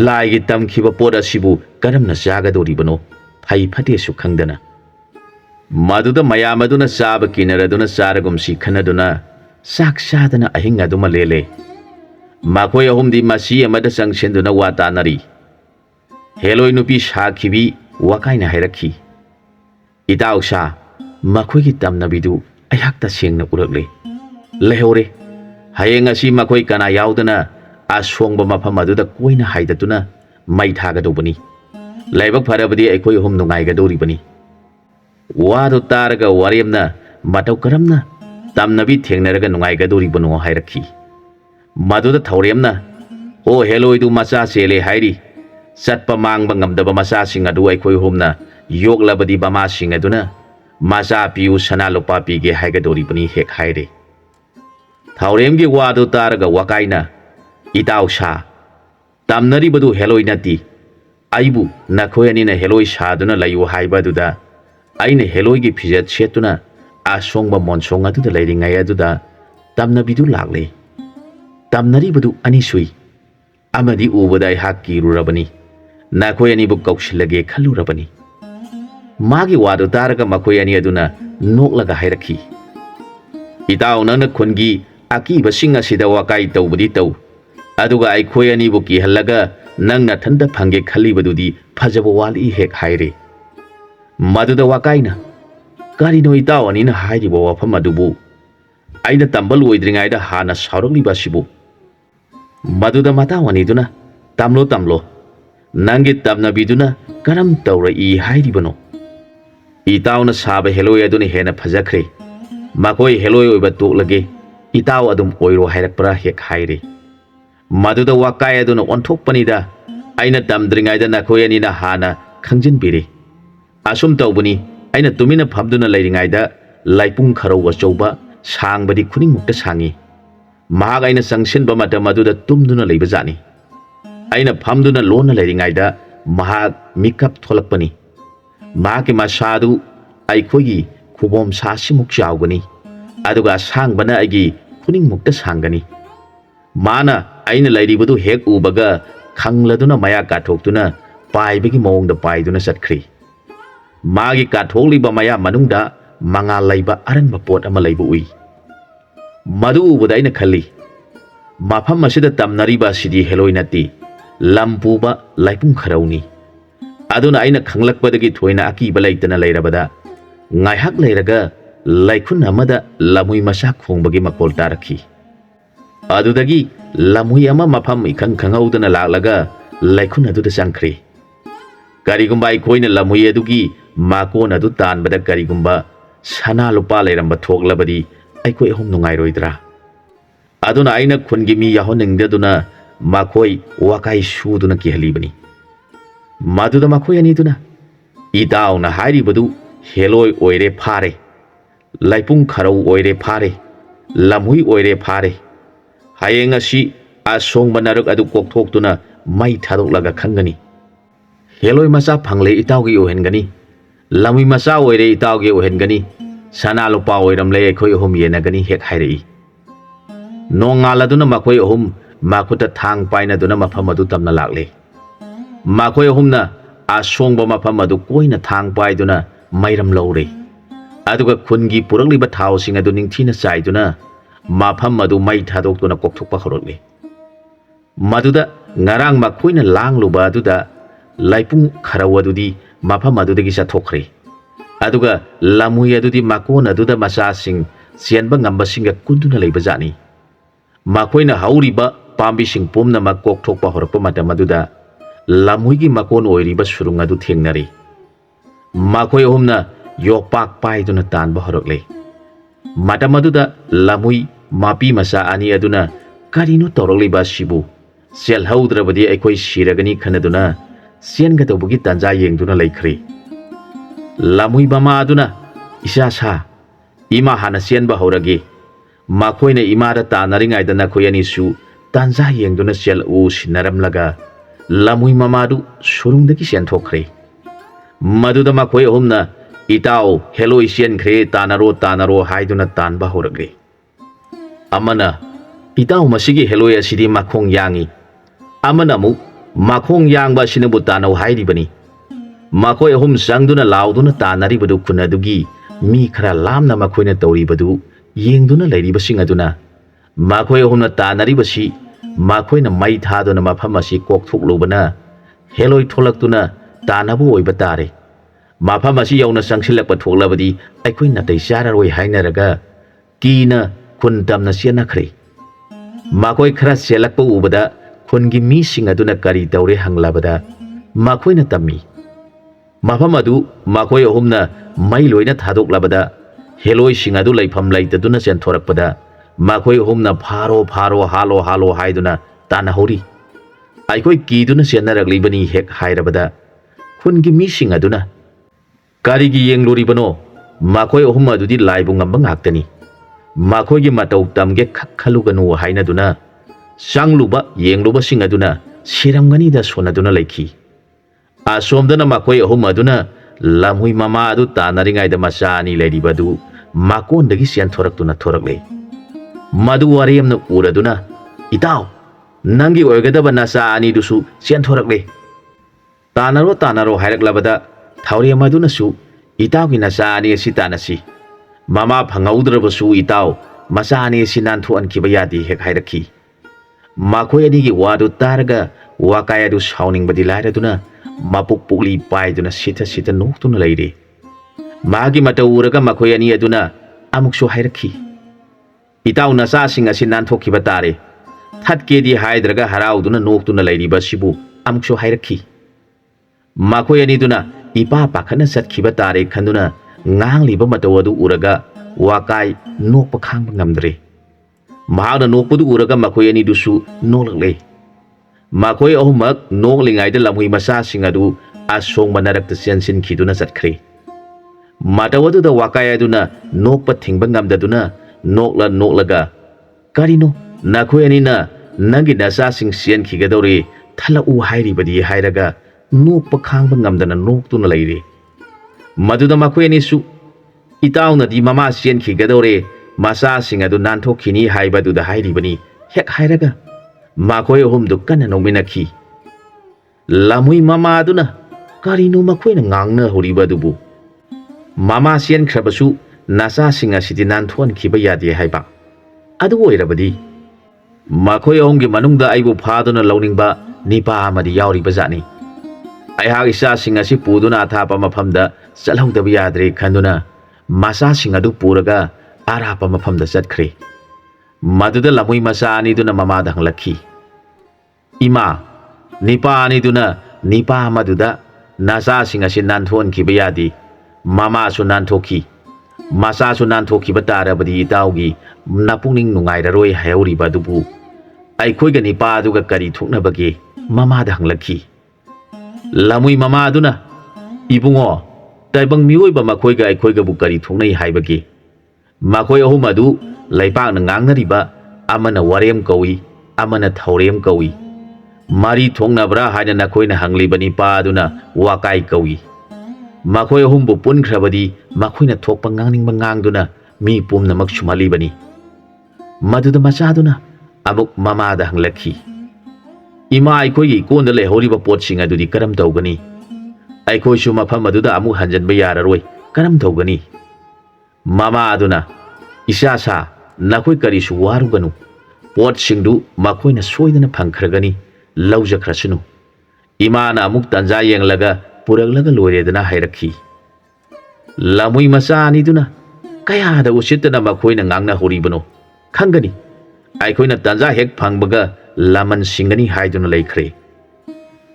ꯂꯥꯏꯒꯤ ꯇꯝꯈꯤꯕ ꯄꯣꯠ ꯑꯁꯤꯕꯨ ꯀꯔꯝꯅ ꯆꯥꯒꯗꯧꯔꯤꯕꯅꯣ ꯐꯩ ꯐꯠꯇꯦꯁꯨ ꯈꯪꯗꯅ ꯃꯗꯨꯗ ꯃꯌꯥꯝ ꯑꯗꯨꯅ ꯆꯥꯕ ꯀꯤꯅꯔꯗꯨꯅ ꯆꯥꯔꯒꯨꯝꯁꯤ ꯈꯟꯅꯗꯨꯅ ꯆꯥꯛ ꯆꯥꯗꯅ ꯑꯍꯤꯡ ꯑꯗꯨꯃ ꯂꯦꯜꯂꯦ ꯃꯈꯣꯏ ꯑꯍꯨꯝꯗꯤ ꯃꯁꯤ ꯑꯃꯗ ꯆꯪꯁꯤꯟꯗꯨꯅ ꯋꯥ ꯇꯥꯟꯅꯔꯤ ꯍꯦꯂꯣꯏ ꯅꯨꯄꯤ ꯁꯥꯈꯤꯕꯤ ꯋꯥꯀꯥꯏꯅ ꯍꯥꯏꯔꯛꯈꯤ ꯏꯇꯥꯎꯁꯥ ꯃꯈꯣꯏꯒꯤ ꯇꯝꯅꯕꯤꯗꯨ ꯑꯩꯍꯥꯛ ꯇꯁꯦꯡꯅ ꯎꯔꯛꯂꯦ ꯂꯩꯍꯧꯔꯦ ꯍꯌꯦꯡ ꯑꯁꯤ ꯃꯈꯣꯏ ꯀꯅꯥ ꯌꯥꯎꯗꯅ ꯑꯁꯣꯡꯕ ꯃꯐꯝ ꯑꯗꯨꯗ ꯀꯣꯏꯅ ꯍꯥꯏꯗꯠꯇꯨꯅ ꯃꯩ ꯊꯥꯒꯗꯧꯕꯅꯤ ꯂꯥꯏꯕꯛ ꯐꯔꯕꯗꯤ ꯑꯩꯈꯣꯏ ꯑꯍꯨꯝ ꯅꯨꯡꯉꯥꯏꯒꯗꯧꯔꯤꯕꯅꯤ ꯋꯥꯗꯨ ꯇꯥꯔꯒ ꯋꯥꯔꯦꯝꯅ ꯃꯇꯧ ꯀꯔꯝꯅ ꯇꯝꯅꯕꯤ ꯊꯦꯡꯅꯔꯒ ꯅꯨꯡꯉꯥꯏꯒꯗꯧꯔꯤꯕꯅꯣ ꯍꯥꯏꯔꯛꯈꯤ ꯃꯗꯨꯗ ꯊꯧꯔꯦꯝꯅ ꯑꯣ ꯍꯦꯂꯣꯏꯗꯨ ꯃꯆꯥ ꯆꯦꯜꯂꯦ ꯍꯥꯏꯔꯤ ꯆꯠꯄ ꯃꯥꯡꯕ ꯉꯝꯗꯕ ꯃꯆꯥꯁꯤꯡ ꯑꯗꯨ ꯑꯩꯈꯣꯏ ꯑꯍꯨꯝꯅ ꯌꯣꯛꯂꯕꯗꯤ ꯃꯃꯥꯁꯤꯡ ꯑꯗꯨꯅ ꯃꯆꯥ ꯄꯤꯌꯨ ꯁꯅꯥ ꯂꯨꯄꯥ ꯄꯤꯒꯦ ꯍꯥꯏꯒꯗꯧꯔꯤꯕꯅꯤ ꯍꯦꯛ ꯍꯥꯏꯔꯦ ꯊꯧꯔꯦꯝꯒꯤ ꯋꯥꯗꯨ ꯇꯥꯔꯒ ꯋꯥꯀꯥꯏꯅ ꯏꯇꯥꯎꯁꯥ ꯇꯝꯅꯔꯤꯕꯗꯨ ꯍꯦꯂꯣꯏ ꯅꯠꯇꯦ ꯑꯩꯕꯨ ꯅꯈꯣꯏ ꯑꯅꯤꯅ ꯍꯦꯂꯣꯏ ꯁꯥꯗꯨꯅ ꯂꯩꯌꯨ ꯍꯥꯏꯕ ꯑꯗꯨꯗ ꯑꯩꯅ ꯍꯦꯂꯣꯏꯒꯤ ꯐꯤꯖꯦꯠ ꯁꯦꯠꯇꯨꯅ ꯑꯁꯣꯡꯕ ꯃꯣꯟꯁꯣꯡ ꯑꯗꯨꯗ ꯂꯩꯔꯤꯉꯩ ꯑꯗꯨꯗ ꯇꯝꯅꯕꯤꯗꯨ ꯂꯥꯛꯂꯦ ꯇꯝꯅꯔꯤꯕꯗꯨ ꯑꯅꯤ ꯁꯨꯏ ꯑꯃꯗꯤ ꯎꯕꯗ ꯑꯩꯍꯥꯛ ꯀꯤꯔꯨꯔꯕꯅꯤ ꯅꯈꯣꯏ ꯑꯅꯤꯕꯨ ꯀꯧꯁꯤꯜꯂꯒꯦ ꯈꯜꯂꯨꯔꯕꯅꯤ ꯃꯥꯒꯤ ꯋꯥꯗꯨ ꯇꯥꯔꯒ ꯃꯈꯣꯏ ꯑꯅꯤ ꯑꯗꯨꯅ ꯅꯣꯛꯂꯒ ꯍꯥꯏꯔꯛꯈꯤ ꯏꯇꯥꯎ ꯅꯪꯅ ꯈꯨꯟꯒꯤ ꯑꯀꯤꯕꯁꯤꯡ ꯑꯁꯤꯗ ꯋꯥꯀꯥꯏ ꯇꯧꯕꯗꯤ ꯇꯧ ꯑꯗꯨꯒ ꯑꯩꯈꯣꯏ ꯑꯅꯤꯕꯨ ꯀꯤꯍꯜꯂꯒ ꯅꯪ ꯅꯊꯟꯇ ꯐꯪꯒꯦ ꯈꯜꯂꯤꯕꯗꯨꯗꯤ ꯐꯖꯕ ꯋꯥꯠꯂꯤ ꯍꯦꯛ ꯍꯥꯏꯔꯦ ꯃꯗꯨꯗ ꯋꯥꯀꯥꯏꯅ ꯀꯔꯤꯅꯣ ꯏꯇꯥꯎ ꯑꯅꯤꯅ ꯍꯥꯏꯔꯤꯕ ꯋꯥꯐꯝ ꯑꯗꯨꯕꯨ ꯑꯩꯅ ꯇꯝꯕ ꯂꯣꯏꯗ꯭ꯔꯤꯉꯩꯗ ꯍꯥꯟꯅ ꯁꯥꯎꯔꯛꯂꯤꯕ ꯑꯁꯤꯕꯨ ꯃꯗꯨꯗ ꯃꯇꯥꯎ ꯑꯅꯤꯗꯨꯅ ꯇꯝꯂꯣ ꯇꯝꯂꯣ ꯅꯪꯒꯤ ꯇꯝꯅꯕꯤꯗꯨꯅ ꯀꯔꯝ ꯇꯧꯔꯛꯏ ꯍꯥꯏꯔꯤꯕꯅꯣ ꯏꯇꯥꯎꯅ ꯁꯥꯕ ꯍꯦꯂꯣꯏ ꯑꯗꯨꯅ ꯍꯦꯟꯅ ꯐꯖꯈ꯭ꯔꯦ ꯃꯈꯣꯏ ꯍꯦꯂꯣꯏ ꯑꯣꯏꯕ ꯇꯣꯛꯂꯒꯦ ꯏꯇꯥꯎ ꯑꯗꯨꯝ ꯑꯣꯏꯔꯣ ꯍꯥꯏꯔꯛꯄ꯭ꯔꯥ ꯍꯦꯛ ꯍꯥꯏꯔꯦ ꯃꯗꯨꯗ ꯋꯥꯀꯥꯏ ꯑꯗꯨꯅ ꯑꯣꯟꯊꯣꯛꯄꯅꯤꯗ ꯑꯩꯅ ꯇꯝꯗ꯭ꯔꯤꯉꯩꯗ ꯅꯈꯣꯏ ꯑꯅꯤꯅ ꯍꯥꯟꯅ ꯈꯪꯖꯤꯟꯕꯤꯔꯦ ꯑꯁꯨꯝ ꯇꯧꯕꯅꯤ ꯑꯩꯅ ꯇꯨꯃꯤꯟꯅ ꯐꯝꯗꯨꯅ ꯂꯩꯔꯤꯉꯩꯗ ꯂꯩꯄꯨꯡ ꯈꯔꯧ ꯑꯆꯧꯕ ꯁꯥꯡꯕꯗꯤ ꯈꯨꯅꯤꯡꯃꯨꯛꯇ ꯁꯥꯡꯉꯤ ꯃꯍꯥꯛ ꯑꯩꯅ ꯆꯪꯁꯤꯟꯕ ꯃꯇꯝ ꯑꯗꯨꯗ ꯇꯨꯝꯗꯨꯅ ꯂꯩꯕꯖꯥꯠꯅꯤ ꯑꯩꯅ ꯐꯝꯗꯨꯅ ꯂꯣꯟꯅ ꯂꯩꯔꯤꯉꯩꯗ ꯃꯍꯥꯛ ꯃꯤꯀꯞ ꯊꯣꯛꯂꯛꯄꯅꯤ ꯃꯍꯥꯛꯀꯤ ꯃꯁꯥꯗꯨ ꯑꯩꯈꯣꯏꯒꯤ ꯈꯨꯕꯣꯝ ꯁꯥꯁꯤꯃꯨꯛ ꯆꯥꯎꯒꯅꯤ ꯑꯗꯨꯒ ꯑꯁꯥꯡꯕꯅ ꯑꯩꯒꯤ ꯈꯨꯅꯤꯡꯃꯨꯛꯇ ꯁꯥꯡꯒꯅꯤ ꯃꯥꯅ ꯑꯩꯅ ꯂꯩꯔꯤꯕꯗꯨ ꯍꯦꯛ ꯎꯕꯒ ꯈꯪꯂꯗꯨꯅ ꯃꯌꯥ ꯀꯥꯊꯣꯛꯇꯨꯅ ꯄꯥꯏꯕꯒꯤ ꯃꯑꯣꯡꯗ ꯄꯥꯏꯗꯨꯅ ꯆꯠꯈ꯭ꯔꯤ ꯃꯥꯒꯤ ꯀꯥꯊꯣꯛꯂꯤꯕ ꯃꯌꯥ ꯃꯅꯨꯡꯗ ꯃꯉꯥꯜ ꯂꯩꯕ ꯑꯔꯪꯕ ꯄꯣꯠ ꯑꯃ ꯂꯩꯕ ꯎꯏ ꯃꯗꯨ ꯎꯕꯗ ꯑꯩꯅ ꯈꯜꯂꯤ ꯃꯐꯝ ꯑꯁꯤꯗ ꯇꯝꯅꯔꯤꯕ ꯑꯁꯤꯗꯤ ꯍꯦꯂꯣꯏ ꯅꯠꯇꯦ ꯂꯝ ꯄꯨꯕ ꯂꯩꯄꯨꯡ ꯈꯔꯧꯅꯤ ꯑꯗꯨꯅ ꯑꯩꯅ ꯈꯪꯂꯛꯄꯗꯒꯤ ꯊꯣꯏꯅ ꯑꯀꯤꯕ ꯂꯩꯇꯅ ꯂꯩꯔꯕꯗ ꯉꯥꯏꯍꯥꯛ ꯂꯩꯔꯒ ꯂꯩꯈꯨꯟ ꯑꯃꯗ ꯂꯝꯍꯨꯏ ꯃꯆꯥ ꯈꯣꯡꯕꯒꯤ ꯃꯈꯣꯜ ꯇꯥꯔꯛꯈꯤ ꯑꯗꯨꯗꯒꯤ ꯂꯝꯍꯨꯏ ꯑꯃ ꯃꯐꯝ ꯏꯈꯪ ꯈꯪꯍꯧꯗꯅ ꯂꯥꯛꯂꯒ ꯂꯩꯈꯨꯟ ꯑꯗꯨꯗ ꯆꯪꯈ꯭ꯔꯦ ꯀꯔꯤꯒꯨꯝꯕ ꯑꯩꯈꯣꯏꯅ ꯂꯝꯍꯨꯏ ꯑꯗꯨꯒꯤ ꯃꯀꯣꯟ ꯑꯗꯨ ꯇꯥꯟꯕꯗ ꯀꯔꯤꯒꯨꯝꯕ ꯁꯅꯥ ꯂꯨꯄꯥ ꯂꯩꯔꯝꯕ ꯊꯣꯛꯂꯕꯗꯤ ꯑꯩꯈꯣꯏ ꯑꯍꯨꯝ ꯅꯨꯡꯉꯥꯏꯔꯣꯏꯗ꯭ꯔꯥ ꯑꯗꯨꯅ ꯑꯩꯅ ꯈꯨꯟꯒꯤ ꯃꯤ ꯌꯥꯎꯍꯟꯅꯤꯡꯗꯗꯨꯅ ꯃꯈꯣꯏ ꯋꯥꯀꯥꯏ ꯁꯨꯗꯨꯅ ꯀꯤꯍꯜꯂꯤꯕꯅꯤ ꯃꯗꯨꯗ ꯃꯈꯣꯏ ꯑꯅꯤꯗꯨꯅ ꯏꯇꯥꯎꯅ ꯍꯥꯏꯔꯤꯕꯗꯨ ꯍꯦꯂꯣꯏ ꯑꯣꯏꯔꯦ ꯐꯥꯔꯦ ꯂꯩꯄꯨꯡ ꯈꯔꯧ ꯑꯣꯏꯔꯦ ꯐꯥꯔꯦ ꯂꯝꯍꯨꯏ ꯑꯣꯏꯔꯦ ꯐꯥꯔꯦ ꯍꯌꯦꯡ ꯑꯁꯤ ꯑꯁꯣꯡꯕ ꯅꯔꯛ ꯑꯗꯨ ꯀꯣꯛꯊꯣꯛꯇꯨꯅ ꯃꯩ ꯊꯥꯗꯣꯛꯂꯒ ꯈꯪꯒꯅꯤ ꯍꯦꯂꯣꯏ ꯃꯆꯥ ꯐꯪꯂꯦ ꯏꯇꯥꯎꯒꯤ ꯑꯣꯏꯍꯟꯒꯅꯤ ꯂꯝꯍꯨꯏ ꯃꯆꯥ ꯑꯣꯏꯔꯦ ꯏꯇꯥꯎꯒꯤ ꯑꯣꯏꯍꯟꯒꯅꯤ ꯁꯅꯥ ꯂꯨꯄꯥ ꯑꯣꯏꯔꯝꯂꯦ ꯑꯩꯈꯣꯏ ꯑꯍꯨꯝ ꯌꯦꯟꯅꯒꯅꯤ ꯍꯦꯛ ꯍꯥꯏꯔꯛꯏ nongaladuna makoi ahum makuta thang painaduna mafam adu tamna lakle makoi ahumna asongba mafam adu koina thang paiduna mairam lore aduga khungi purakliba thau sing adu ningthina chaiduna mafam adu mai thadoktuna kokthokpa horokle maduda ngarang makoina langluba aduda laipung kharaw adudi mafam adudagi chathokre aduga lamui adudi makon aduda macha sing sianba ngamba singa kunduna leiba jani makoina hauriba pambi sing pumna makok thokpa horpa mata maduda lamui gi makon oiriba surung adu thengnari makoi humna yokpak paiduna tanba horokle mata maduda lamui mapi masa ani aduna karino torokliba sibu sel haudrabadi aikoi siragani khanaduna sianga tawbugi tanja yengduna laikhri lamui bama aduna isa sa ima hana sianba horage makoina imara tanaringai dana khoyani su tanja yengduna sel u sinaramlaga lamui mamadu surungdagi sian thokre maduda makoi humna itao hello isian khre tanaro haiduna tanba horage amana itao masigi hello asidi makhong yangi amana mu makhong yangba sinabu tanau hairibani makoi ahum sangduna lauduna tanaribadu kunadugi mi khara lamna makhoina tawribadu yengduna lairibasing aduna makoi ahumna tanaribasi makhoina mai thaduna mafam asi kokthoklubana heloi tholaktuna tanabu oiba tare mafam asi yauna sangsilakpa thoklabadi aikoi natai chararoi hainaraga kina khuntamna sianakhre makoi khara selakpa ubada khungi mi sing aduna kari tawre hanglabada makhoina tammi mafam adu makoi ahumna mai loina thadoklabada heloi sing adu laifam laitaduna chenthorakpada makoi ahumna pharo halo haiduna tana hori aikoi kiduna senaraglibani hek hairabada khungi mi sing aduna karigi yengloribano makoi ahum adudi laibu ngamba ngaktani makoi gi matau tamge khakhaluganu hainaduna sangluba yengluba sing aduna siramgani da sonaduna laiki asomdana makoi ahum aduna lamhui mama adu tanaringai da masani leiribadu makondagi sian thoraktuna thorakle madu wariyamna uraduna itao nangi oigadaba nasa ani dusu sian thorakle tanaro hairaklabada thauri amaduna su itao gi nasa ani si tanasi mama phangaudrabasu itao masa ani sinan thu ankiba yadi hek hairakhi makoi ani gi wadu taraga wakaya du shauning badi lairaduna mapuk pukli paiduna sita noktuna leire magi mata uraga makoi ani aduna amukso hairakhi itau nasa singa sinan thokhiba tare thatke di haidraga harauduna noktuna leiriba sibu amukso hairakhi makoi ani duna ipa pakhana satkhiba tare khanduna ngangliba mata wadu uraga wakai nokpa khangba ngamdre mahana nokpadu uraga makoi ani dusu nolakle makoi ahumak noklingai da lamui masa singadu asong manarakta sensin khiduna satkhre matawadu da wakai aduna nokpa thingba ngamdaduna noklaga karino nakoi ani na nangi nasa sing sian khigadore thala u hairibadi hairaga nokpa khangba ngamdana noktuna leire maduda makoi ani su itauna di mama sian khigadore masa sing adu nanthokini haibadu da hairibani hek hairaga makoi ahum du kana nominakhi lamui mama aduna karino makoina ngangna horibadubu mama sian khrabasu nasa sing asidi nanthon khiba yadi haiba adu oirabadi makoi ahumgi manungda aibu phaduna launingba nipa amadi yauri bazani aihag isa sing asi puduna athapa mafamda chalhaudabi yadre khanduna masa sing adu puraga arapa mafamda chatkhre maduda lamui masa ani duna mama da hanglakhi ima nipa ani duna nipa maduda nasa sing asi nanthon khiba yadi mama su nanthokhi masa su nanthokhi batarabadi itaugi napungning nungairaroi hayauriba dubu aikhoiga nipa aduga kari thoknabage mama da hanglakhi lamui mama aduna ibungo taibang miyoiba makhoiga aikhoiga bu kari thoknai haibage makoi ahum adu laipak na ngangnariba amana warem kawi amana thaurem kawi mari thongnabra haina nakoina hanglibani pa aduna wakai kawi makoi ahum bu punkrabadi makoina thokpa ngangning mangangduna mi pumna mak sumalibani Maduda machaduna amuk mamada hanglakhi. Ima aikoigi konda lehoriba potsing adudi karam tawgani. Aikoi mafam aduda amuk hanjanba yararoi karam tawgani. Mama aduna isa sa nakoi karisu waruganu. Potsingdu makoina soidana phangkhragani lawjakhrasunu. Imana amuk tanja yenglaga puraglaga loiredana hairakhi. Lamui macha aniduna kayada usitana makoina ngangna horibano khangani. Aikoina tanja hek phangbaga laman singani haiduna leikhre.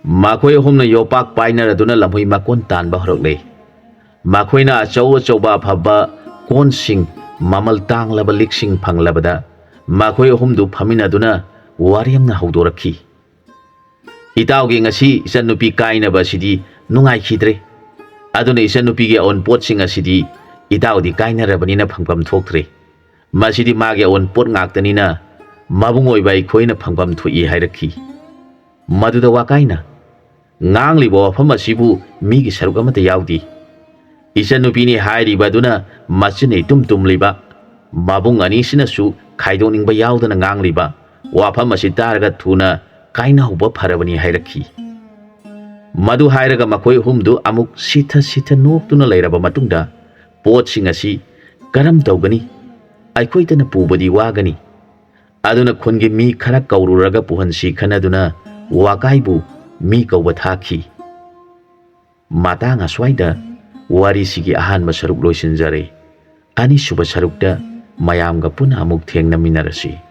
Makoi homna yopak painaraduna lamui makon tanba horokle. Makoina achau phaba kon sing mamal tanglaba liksing phanglabada makoi homdu phaminaduna wariyamna haudorakhi. Itaugi ngasi isanupi kainaba sidi nungai khidre. Aduna isanupi ge on potsing asidi itaudi kainarabanina phangpam thoktre. Masidi mage on pot ngaktanina mabungoi bai khoina phangpam thui hairakhi. Maduda wakaina nganglibo phamasibu migi saruk amata yaudi. Isanupi ni hairi baduna masine tum liba mabung ani sinasu khaidoningba yaudana ngangliba wafamasi taraga thuna kaina huba pharabani hairakhi. Madu hairaga makoi humdu amuk sitha noktuna leiraba matungda potsing asi karam tawgani aikoitana pubadi wagani. Aduna khungi mi khara kaururaga puhansi khanaduna wakaibu mi kauba thakhi. Matanga swaida wari sigi ahanba saruk loisinjare. Ani suba sarukda mayamga puna amuk thengnaminarasi.